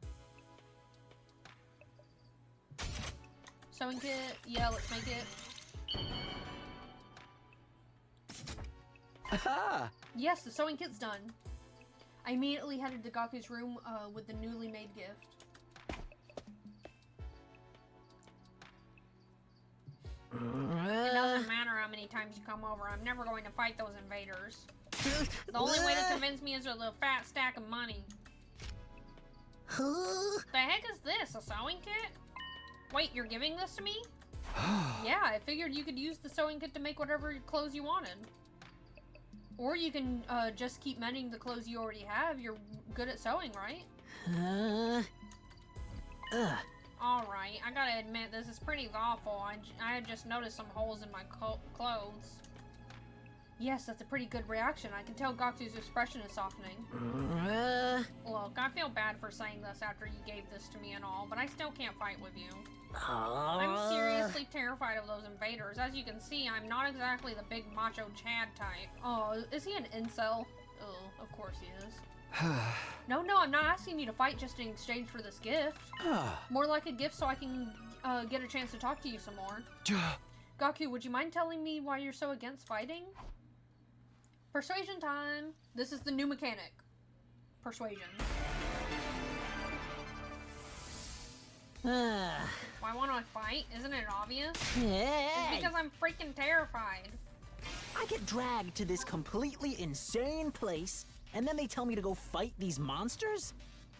Sewing kit? Yeah, let's make it. Aha! Yes, the sewing kit's done. I immediately headed to Gaku's room with the newly made gift. It doesn't matter how many times you come over, I'm never going to fight those invaders. The only way to convince me is with a fat stack of money. The heck is this, a sewing kit? Wait, you're giving this to me? Yeah, I figured you could use the sewing kit to make whatever clothes you wanted. Or you can just keep mending the clothes you already have. You're good at sewing, right? Alright, I gotta admit, this is pretty awful. I had just noticed some holes in my clothes. Yes, that's a pretty good reaction. I can tell Gaku's expression is softening. Look, I feel bad for saying this after you gave this to me and all, but I still can't fight with you. I'm seriously terrified of those invaders. As you can see, I'm not exactly the big macho Chad type. Oh, is he an incel? Oh, of course he is. No, I'm not asking you to fight just in exchange for this gift. More like a gift so I can get a chance to talk to you some more. Gaku, would you mind telling me why you're so against fighting? Persuasion time. This is the new mechanic. Persuasion. Why won't I fight? Isn't it obvious? It's because I'm freaking terrified. I get dragged to this completely insane place, and then they tell me to go fight these monsters?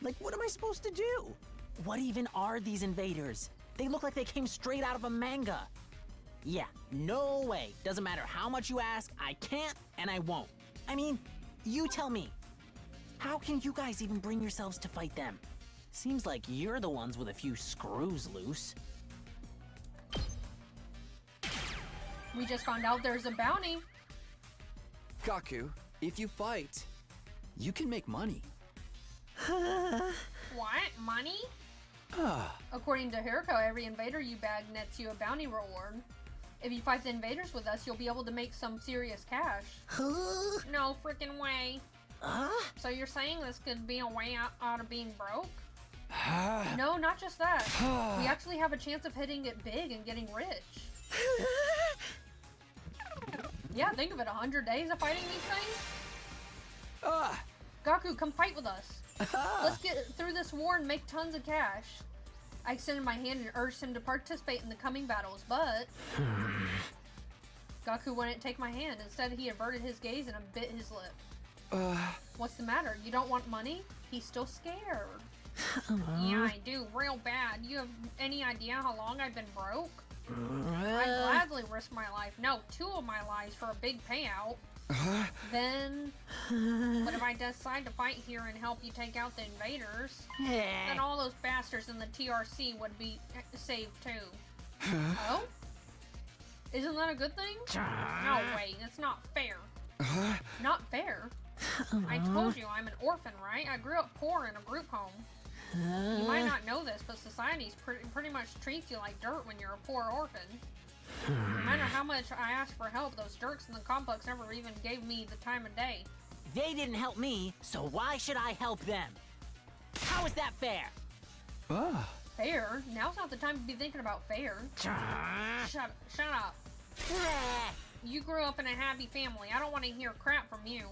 Like, what am I supposed to do? What even are these invaders? They look like they came straight out of a manga. Yeah, no way. Doesn't matter how much you ask, I can't and I won't. I mean, you tell me. How can you guys even bring yourselves to fight them? Seems like you're the ones with a few screws loose. We just found out there's a bounty. Gaku, if you fight, you can make money. What? Money? According to Hiroko, every invader you bag nets you a bounty reward. If you fight the invaders with us, you'll be able to make some serious cash. No freaking way. So you're saying this could be a way out of being broke? No, not just that. We actually have a chance of hitting it big and getting rich. Yeah, think of it, 100 days of fighting these things? Gaku, come fight with us. Let's get through this war and make tons of cash. I extended my hand and urged him to participate in the coming battles, but... Gaku wouldn't take my hand. Instead, he averted his gaze and bit his lip. What's the matter? You don't want money? He's still scared. Yeah, I do. Real bad. You have any idea how long I've been broke? I'd gladly risk my life. No, 2 of my lives for a big payout. Then, but if I decide to fight here and help you take out the invaders, then all those bastards in the TRC would be saved too. Oh? Isn't that a good thing? No, wait, it's not fair. Not fair? I told you I'm an orphan, right? I grew up poor in a group home. You might not know this, but society's pretty much treats you like dirt when you're a poor orphan. No matter how much I asked for help, those jerks in the complex never even gave me the time of day. They didn't help me, so why should I help them? How is that fair? Fair? Now's not the time to be thinking about fair. Shut up. You grew up in a happy family. I don't want to hear crap from you.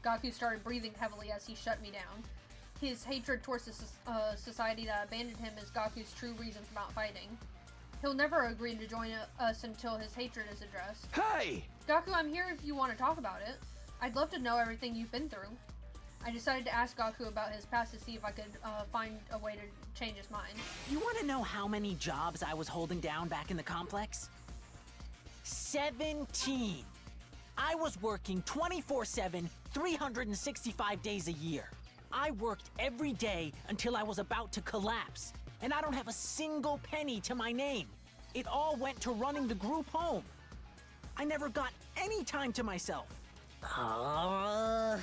Gaku started breathing heavily as he shut me down. His hatred towards the society that abandoned him is Gaku's true reason for not fighting. He'll never agree to join us until his hatred is addressed. Hey! Gaku, I'm here if you want to talk about it. I'd love to know everything you've been through. I decided to ask Gaku about his past to see if I could find a way to change his mind. You want to know how many jobs I was holding down back in the complex? 17! I was working 24/7, 365 days a year. I worked every day until I was about to collapse. And I don't have a single penny to my name. It all went to running the group home. I never got any time to myself. Why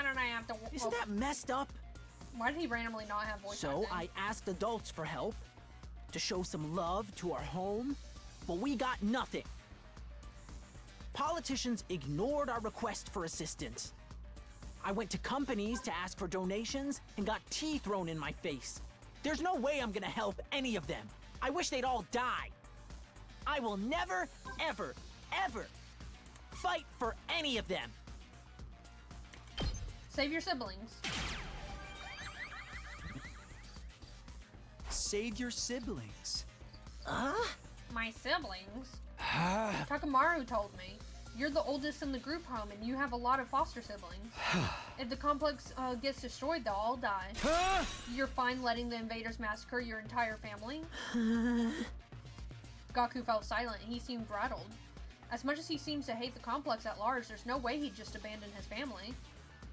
don't I have to... Isn't that messed up? Why did he randomly not have voice So acting? I asked adults for help, to show some love to our home, but we got nothing. Politicians ignored our request for assistance. I went to companies to ask for donations and got tea thrown in my face. There's no way I'm gonna help any of them. I wish they'd all die. I will never, ever, ever fight for any of them. Save your siblings. Save your siblings. My siblings? Takamaru told me. You're the oldest in the group home, and you have a lot of foster siblings. If the complex gets destroyed, they'll all die. You're fine letting the invaders massacre your entire family? Gaku fell silent, and he seemed rattled. As much as he seems to hate the complex at large, there's no way he'd just abandon his family.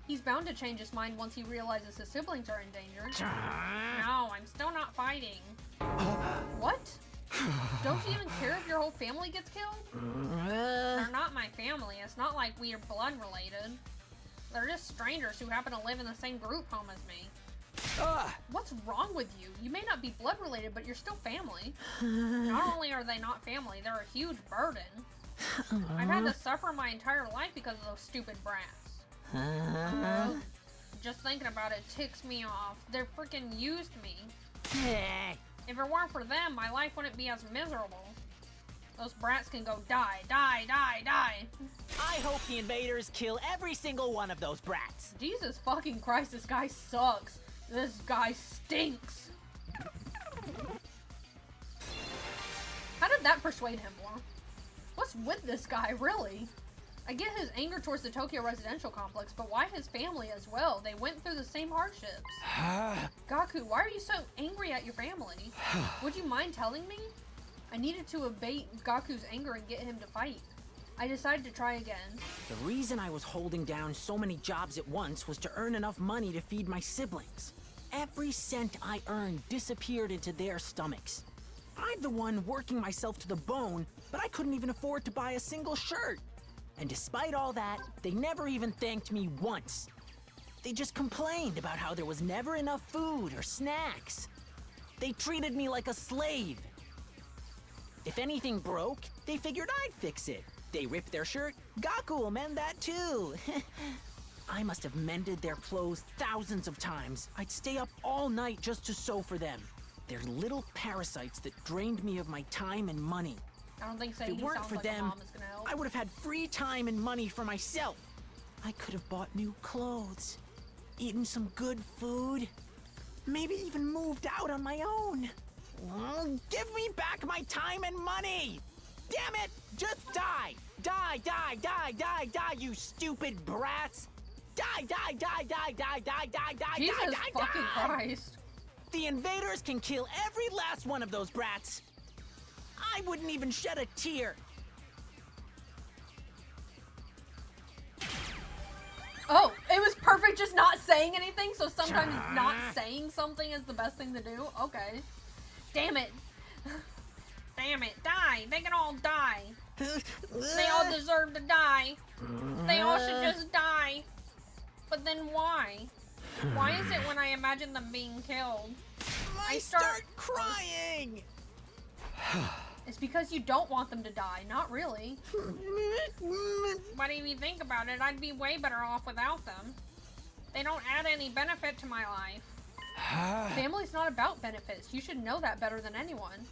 He's bound to change his mind once he realizes his siblings are in danger. No, I'm still not fighting. What? Don't you even care if your whole family gets killed? They're not my family. It's not like we are blood related. They're just strangers who happen to live in the same group home as me. What's wrong with you? You may not be blood related, but you're still family. Not only are they not family, they're a huge burden. I've had to suffer my entire life because of those stupid brats. Just thinking about it ticks me off. They freaking used me. If it weren't for them, my life wouldn't be as miserable. Those brats can go die, die, die, die. I hope the invaders kill every single one of those brats. Jesus fucking Christ, this guy sucks. This guy stinks. How did that persuade him more? What's with this guy, really? I get his anger towards the Tokyo residential complex, but why his family as well? They went through the same hardships. Gaku, why are you so angry at your family? Would you mind telling me? I needed to abate Gaku's anger and get him to fight. I decided to try again. The reason I was holding down so many jobs at once was to earn enough money to feed my siblings. Every cent I earned disappeared into their stomachs. I'm the one working myself to the bone, but I couldn't even afford to buy a single shirt. And despite all that, they never even thanked me once. They just complained about how there was never enough food or snacks. They treated me like a slave. If anything broke, they figured I'd fix it. They ripped their shirt, Gaku will mend that too. I must have mended their clothes thousands of times. I'd stay up all night just to sew for them. They're little parasites that drained me of my time and money. I don't think so. If it weren't for them, I would have had free time and money for myself. I could have bought new clothes. eaten some good food. Maybe even moved out on my own. Give me back my time and money! Damn it! Just die! Die, die, die, die, die, you stupid brats! Die, die, die, die, die, die, die, die, Jesus die, die, fucking die! Christ. The invaders can kill every last one of those brats. I wouldn't even shed a tear. Oh, it was perfect just not saying anything, so sometimes not saying something is the best thing to do? Okay. Damn it. Damn it. Die. They can all die. They all deserve to die. They all should just die. But then why? Why is it when I imagine them being killed, I start crying? It's because you don't want them to die, not really. But if you think about it, I'd be way better off without them. They don't add any benefit to my life. Family's not about benefits. You should know that better than anyone.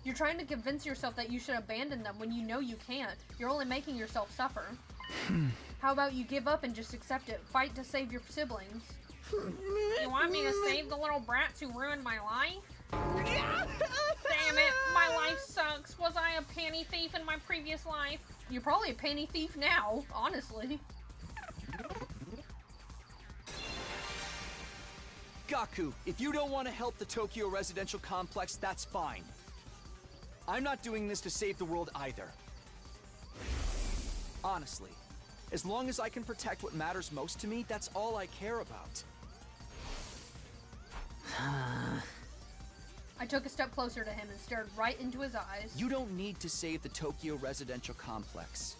You're trying to convince yourself that you should abandon them when you know you can't. You're only making yourself suffer. How about you give up and just accept it? Fight to save your siblings. You want me to save the little brats who ruined my life? Damn it, my life sucks. Was I a panty thief in my previous life? You're probably a panty thief now, honestly. Gaku, if you don't want to help the Tokyo residential complex, that's fine. I'm not doing this to save the world either. Honestly, as long as I can protect what matters most to me, that's all I care about. I took a step closer to him and stared right into his eyes. You don't need to save the Tokyo residential complex.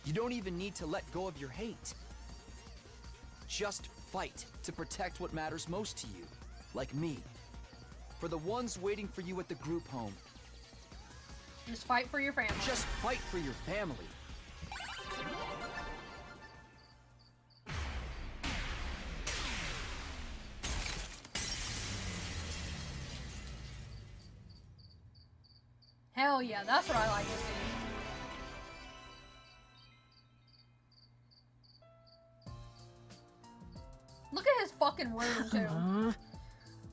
You don't even need to let go of your hate. Just fight to protect what matters most to you, like me. For the ones waiting for you at the group home. Just fight for your family. Just fight for your family. Hell yeah, that's what I like to see. Look at his fucking room, too.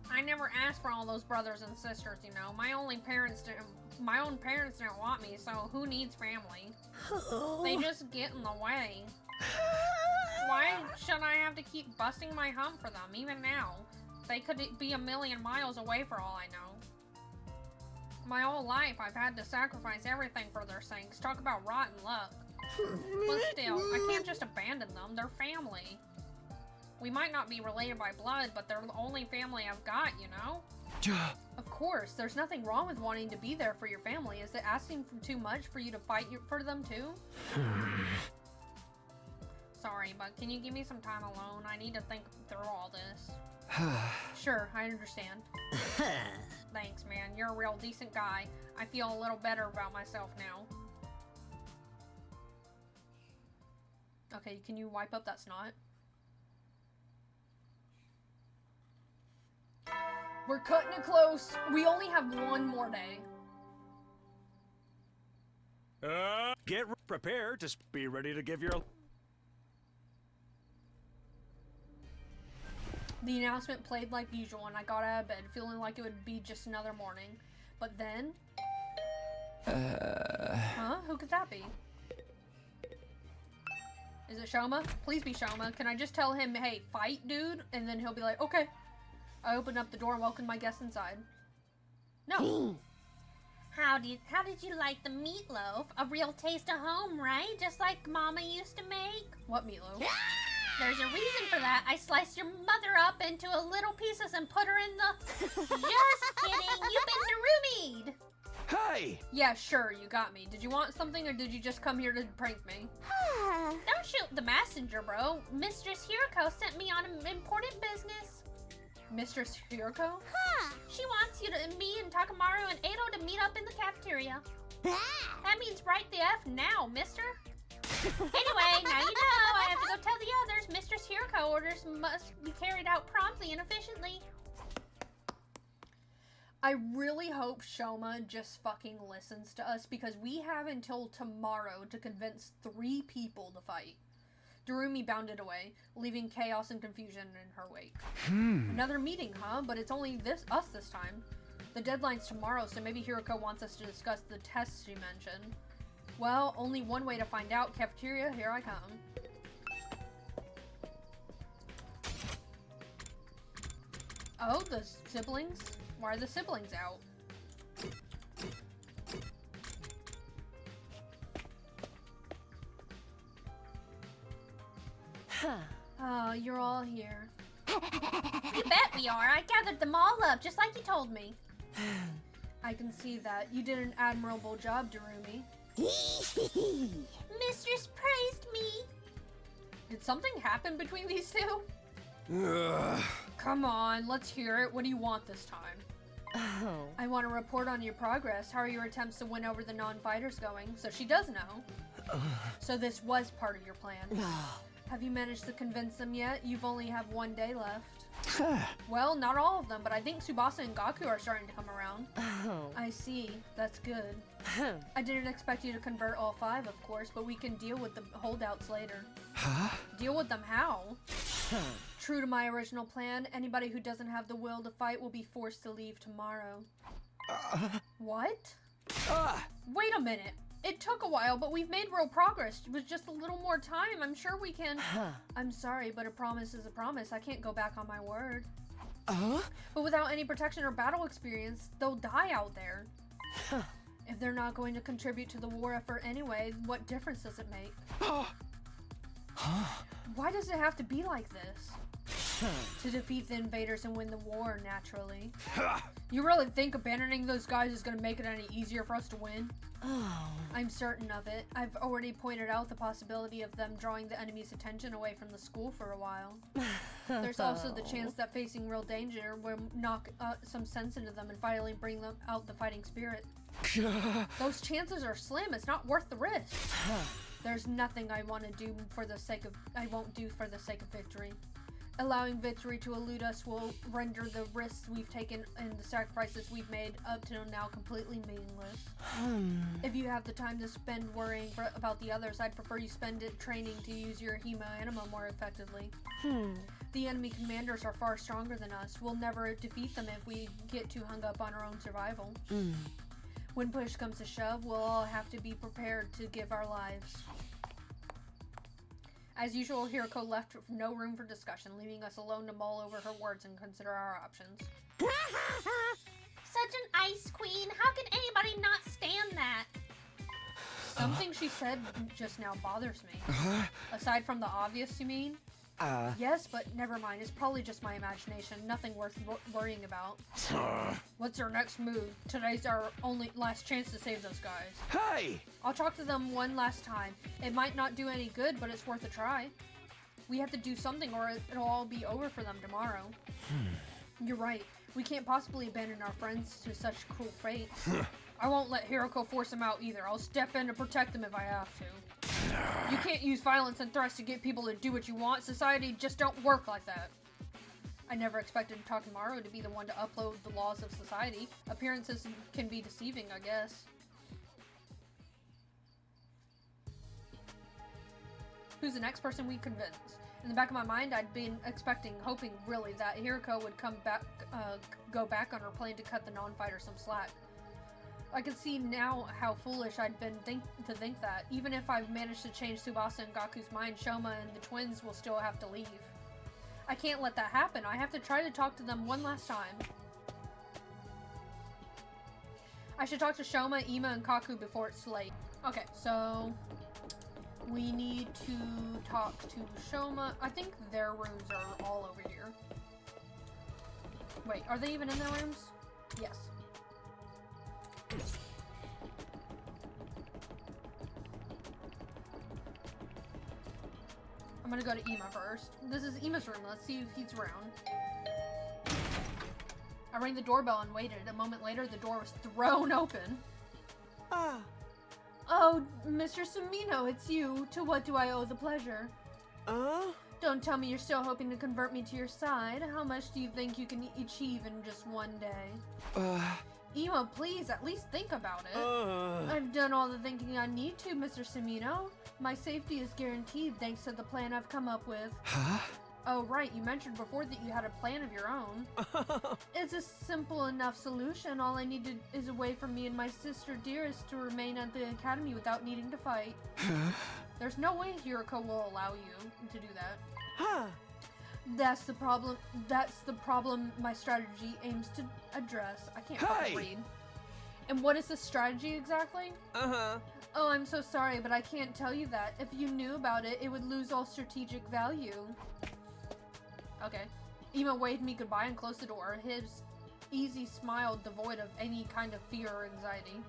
I never asked for all those brothers and sisters, you know. My own parents didn't want me, so who needs family? They just get in the way. Why should I have to keep busting my hump for them, even now? They could be a million miles away for all I know. My whole life, I've had to sacrifice everything for their sakes. Talk about rotten luck. But still, I can't just abandon them. They're family. We might not be related by blood, but they're the only family I've got, you know? Of course, there's nothing wrong with wanting to be there for your family. Is it asking for too much for you to fight for them too? Sorry, but can you give me some time alone? I need to think through all this. Sure, I understand. Thanks, man. You're a real decent guy. I feel a little better about myself now. Okay, can you wipe up that snot? We're cutting it close. We only have one more day. Get prepared to be ready to give your... The announcement played like usual, and I got out of bed feeling like it would be just another morning. But then... Huh? Who could that be? Is it Shoma? Please be Shoma. Can I just tell him, hey, fight, dude? And then he'll be like, okay. I opened up the door and welcomed my guests inside. No. How did you like the meatloaf? A real taste of home, right? Just like Mama used to make? What meatloaf? There's a reason for that. I sliced your mother up into a little pieces and put her in the... Just kidding. You've been roomied. Hey! Yeah, sure, you got me. Did you want something or did you just come here to prank me? Don't shoot the messenger, bro. Mistress Hiroko sent me on an important business. Mistress Hiroko? She wants me and Takamaru and Edo to meet up in the cafeteria. That means right the F now, mister. Anyway, now you know. I have to go tell the others. Mistress Hiroko orders must be carried out promptly and efficiently. I really hope Shoma just fucking listens to us because we have until tomorrow to convince 3 people to fight. Darumi bounded away, leaving chaos and confusion in her wake. Another meeting, huh? But it's only us this time. The deadline's tomorrow, so maybe Hiroko wants us to discuss the tests she mentioned. Well, only one way to find out. Cafeteria, here I come. Oh, the siblings? Why are the siblings out? Oh, you're all here. You bet we are. I gathered them all up, just like you told me. I can see that. You did an admirable job, Darumi. Mistress praised me. Did something happen between these two? Come on, let's hear it. What do you want this time? Oh. I want to report on your progress. How are your attempts to win over the non-fighters going? So she does know. So this was part of your plan. Have you managed to convince them yet? You've only have 1 day left. Well, not all of them, but I think Tsubasa and Gaku are starting to come around. Oh. I see. That's good. I didn't expect you to convert all 5, of course, but we can deal with the holdouts later. Huh? Deal with them how? True to my original plan, anybody who doesn't have the will to fight will be forced to leave tomorrow. What? Wait a minute. It took a while, but we've made real progress. With just a little more time, I'm sure we can... I'm sorry, but a promise is a promise. I can't go back on my word. But without any protection or battle experience, they'll die out there. If they're not going to contribute to the war effort anyway, what difference does it make? Why does it have to be like this? To defeat the invaders and win the war, naturally. You really think abandoning those guys is going to make it any easier for us to win? I'm certain of it. I've already pointed out the possibility of them drawing the enemy's attention away from the school for a while. There's also the chance that facing real danger will knock some sense into them and finally bring them out the fighting spirit. Those chances are slim. It's not worth the risk. There's nothing I want to do for the sake of... I won't do for the sake of victory. Allowing victory to elude us will render the risks we've taken and the sacrifices we've made up till now completely meaningless. If you have the time to spend worrying about the others, I'd prefer you spend it training to use your Hema Anima more effectively. The enemy commanders are far stronger than us. We'll never defeat them if we get too hung up on our own survival. When push comes to shove, we'll all have to be prepared to give our lives. As usual, Hiroko left no room for discussion, leaving us alone to mull over her words and consider our options. Such an ice queen. How can anybody not stand that? Something she said just now bothers me. Aside from the obvious, you mean? Yes, but never mind. It's probably just my imagination. Nothing worth worrying about. What's our next move? Today's our only last chance to save those guys. Hey! I'll talk to them one last time. It might not do any good, but it's worth a try. We have to do something or it'll all be over for them tomorrow. You're right. We can't possibly abandon our friends to such cruel fate. I won't let Hiroko force them out either. I'll step in to protect them if I have to. You can't use violence and threats to get people to do what you want. Society just don't work like that. I never expected Takemaru to be the one to upload the laws of society. Appearances can be deceiving, I guess. Who's the next person we convince? In the back of my mind, I'd been hoping really, that Hiroko would go back on her plan to cut the non-fighter some slack. I can see now how foolish I'd been to think that. Even if I've managed to change Tsubasa and Gaku's mind, Shoma and the twins will still have to leave. I can't let that happen. I have to try to talk to them one last time. I should talk to Shoma, Ima, and Kaku before it's late. Okay, so... we need to talk to Shoma. I think their rooms are all over here. Wait, are they even in their rooms? Yes. I'm gonna go to Ima first. This is Ima's room. Let's see if he's around. I rang the doorbell and waited. A moment later, the door was thrown open. Oh, Mr. Sumino, it's you. To what do I owe the pleasure? Don't tell me you're still hoping to convert me to your side. How much do you think you can achieve in just one day? Ema, please, at least think about it. I've done all the thinking I need to, Mr. Sumino. My safety is guaranteed thanks to the plan I've come up with. Huh? Oh, right, you mentioned before that you had a plan of your own. It's a simple enough solution. All I needed is a way for me and my sister Dearest to remain at the academy without needing to fight. There's no way Hiroko will allow you to do that. That's the problem my strategy aims to address. I can't fucking read. And what is the strategy exactly? Oh, I'm so sorry, but I can't tell you that. If you knew about it, it would lose all strategic value. Okay. Ema waved me goodbye and closed the door, his easy smile devoid of any kind of fear or anxiety.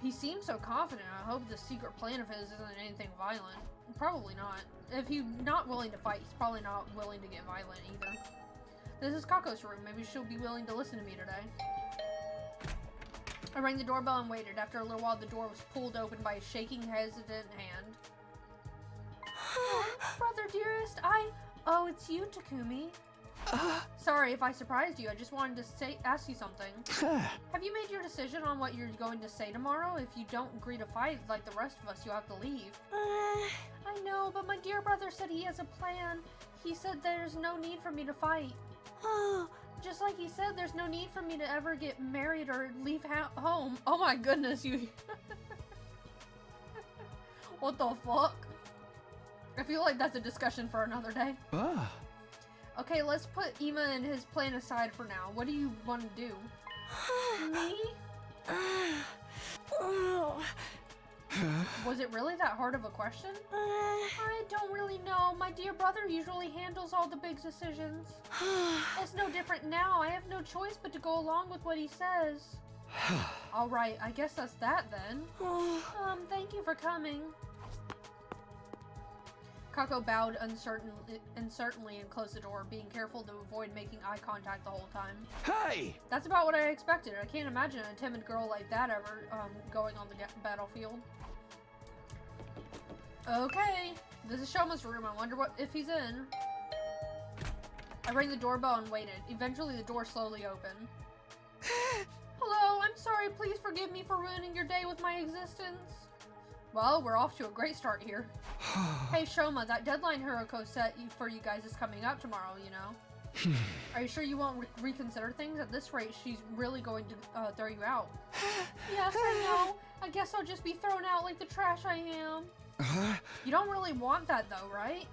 He seems so confident. I hope the secret plan of his isn't anything violent. Probably not. If he's not willing to fight, he's probably not willing to get violent either. This is Kako's room. Maybe she'll be willing to listen to me today. I rang the doorbell and waited. After a little while, the door was pulled open by a shaking, hesitant hand. Brother dearest, Oh, it's you, Takumi. Sorry if I surprised you. I just wanted to ask you something. Have you made your decision on what you're going to say tomorrow? If you don't agree to fight like the rest of us, you'll have to leave. I know, but my dear brother said he has a plan. He said there's no need for me to fight. Just like he said, there's no need for me to ever get married or leave home. Oh my goodness, you... What the fuck? I feel like that's a discussion for another day. Okay, let's put Ema and his plan aside for now. What do you want to do? Me? Was it really that hard of a question? I don't really know. My dear brother usually handles all the big decisions. It's no different now. I have no choice but to go along with what he says. Alright, I guess that's that then. Thank you for coming. Kako bowed uncertainly and closed the door, being careful to avoid making eye contact the whole time. Hey! That's about what I expected. I can't imagine a timid girl like that ever going on the battlefield. Okay, this is Shoma's room. I wonder if he's in. I rang the doorbell and waited. Eventually, the door slowly opened. Hello, I'm sorry. Please forgive me for ruining your day with my existence. Well, we're off to a great start here. Hey, Shoma, that deadline Hiroko set for you guys is coming up tomorrow, you know? Are you sure you won't reconsider things? At this rate, she's really going to throw you out. Yes, I know. I guess I'll just be thrown out like the trash I am. You don't really want that, though, right?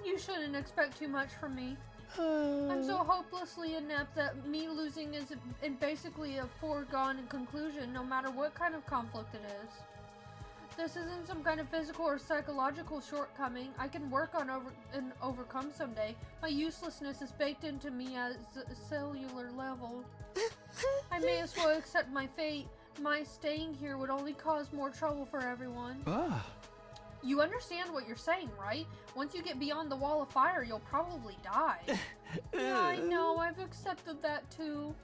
You shouldn't expect too much from me. I'm so hopelessly inept that me losing is basically a foregone conclusion, no matter what kind of conflict it is. This isn't some kind of physical or psychological shortcoming. I can work on and overcome someday. My uselessness is baked into me at a cellular level. I may as well accept my fate. My staying here would only cause more trouble for everyone. You understand what you're saying, right? Once you get beyond the wall of fire, you'll probably die. Yeah, I know. I've accepted that too.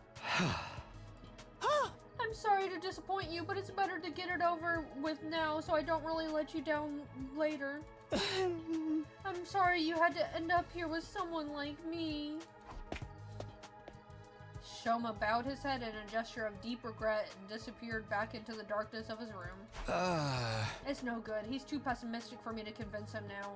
I'm sorry to disappoint you, but it's better to get it over with now so I don't really let you down later. I'm sorry you had to end up here with someone like me. Shoma bowed his head in a gesture of deep regret and disappeared back into the darkness of his room. It's no good. He's too pessimistic for me to convince him now.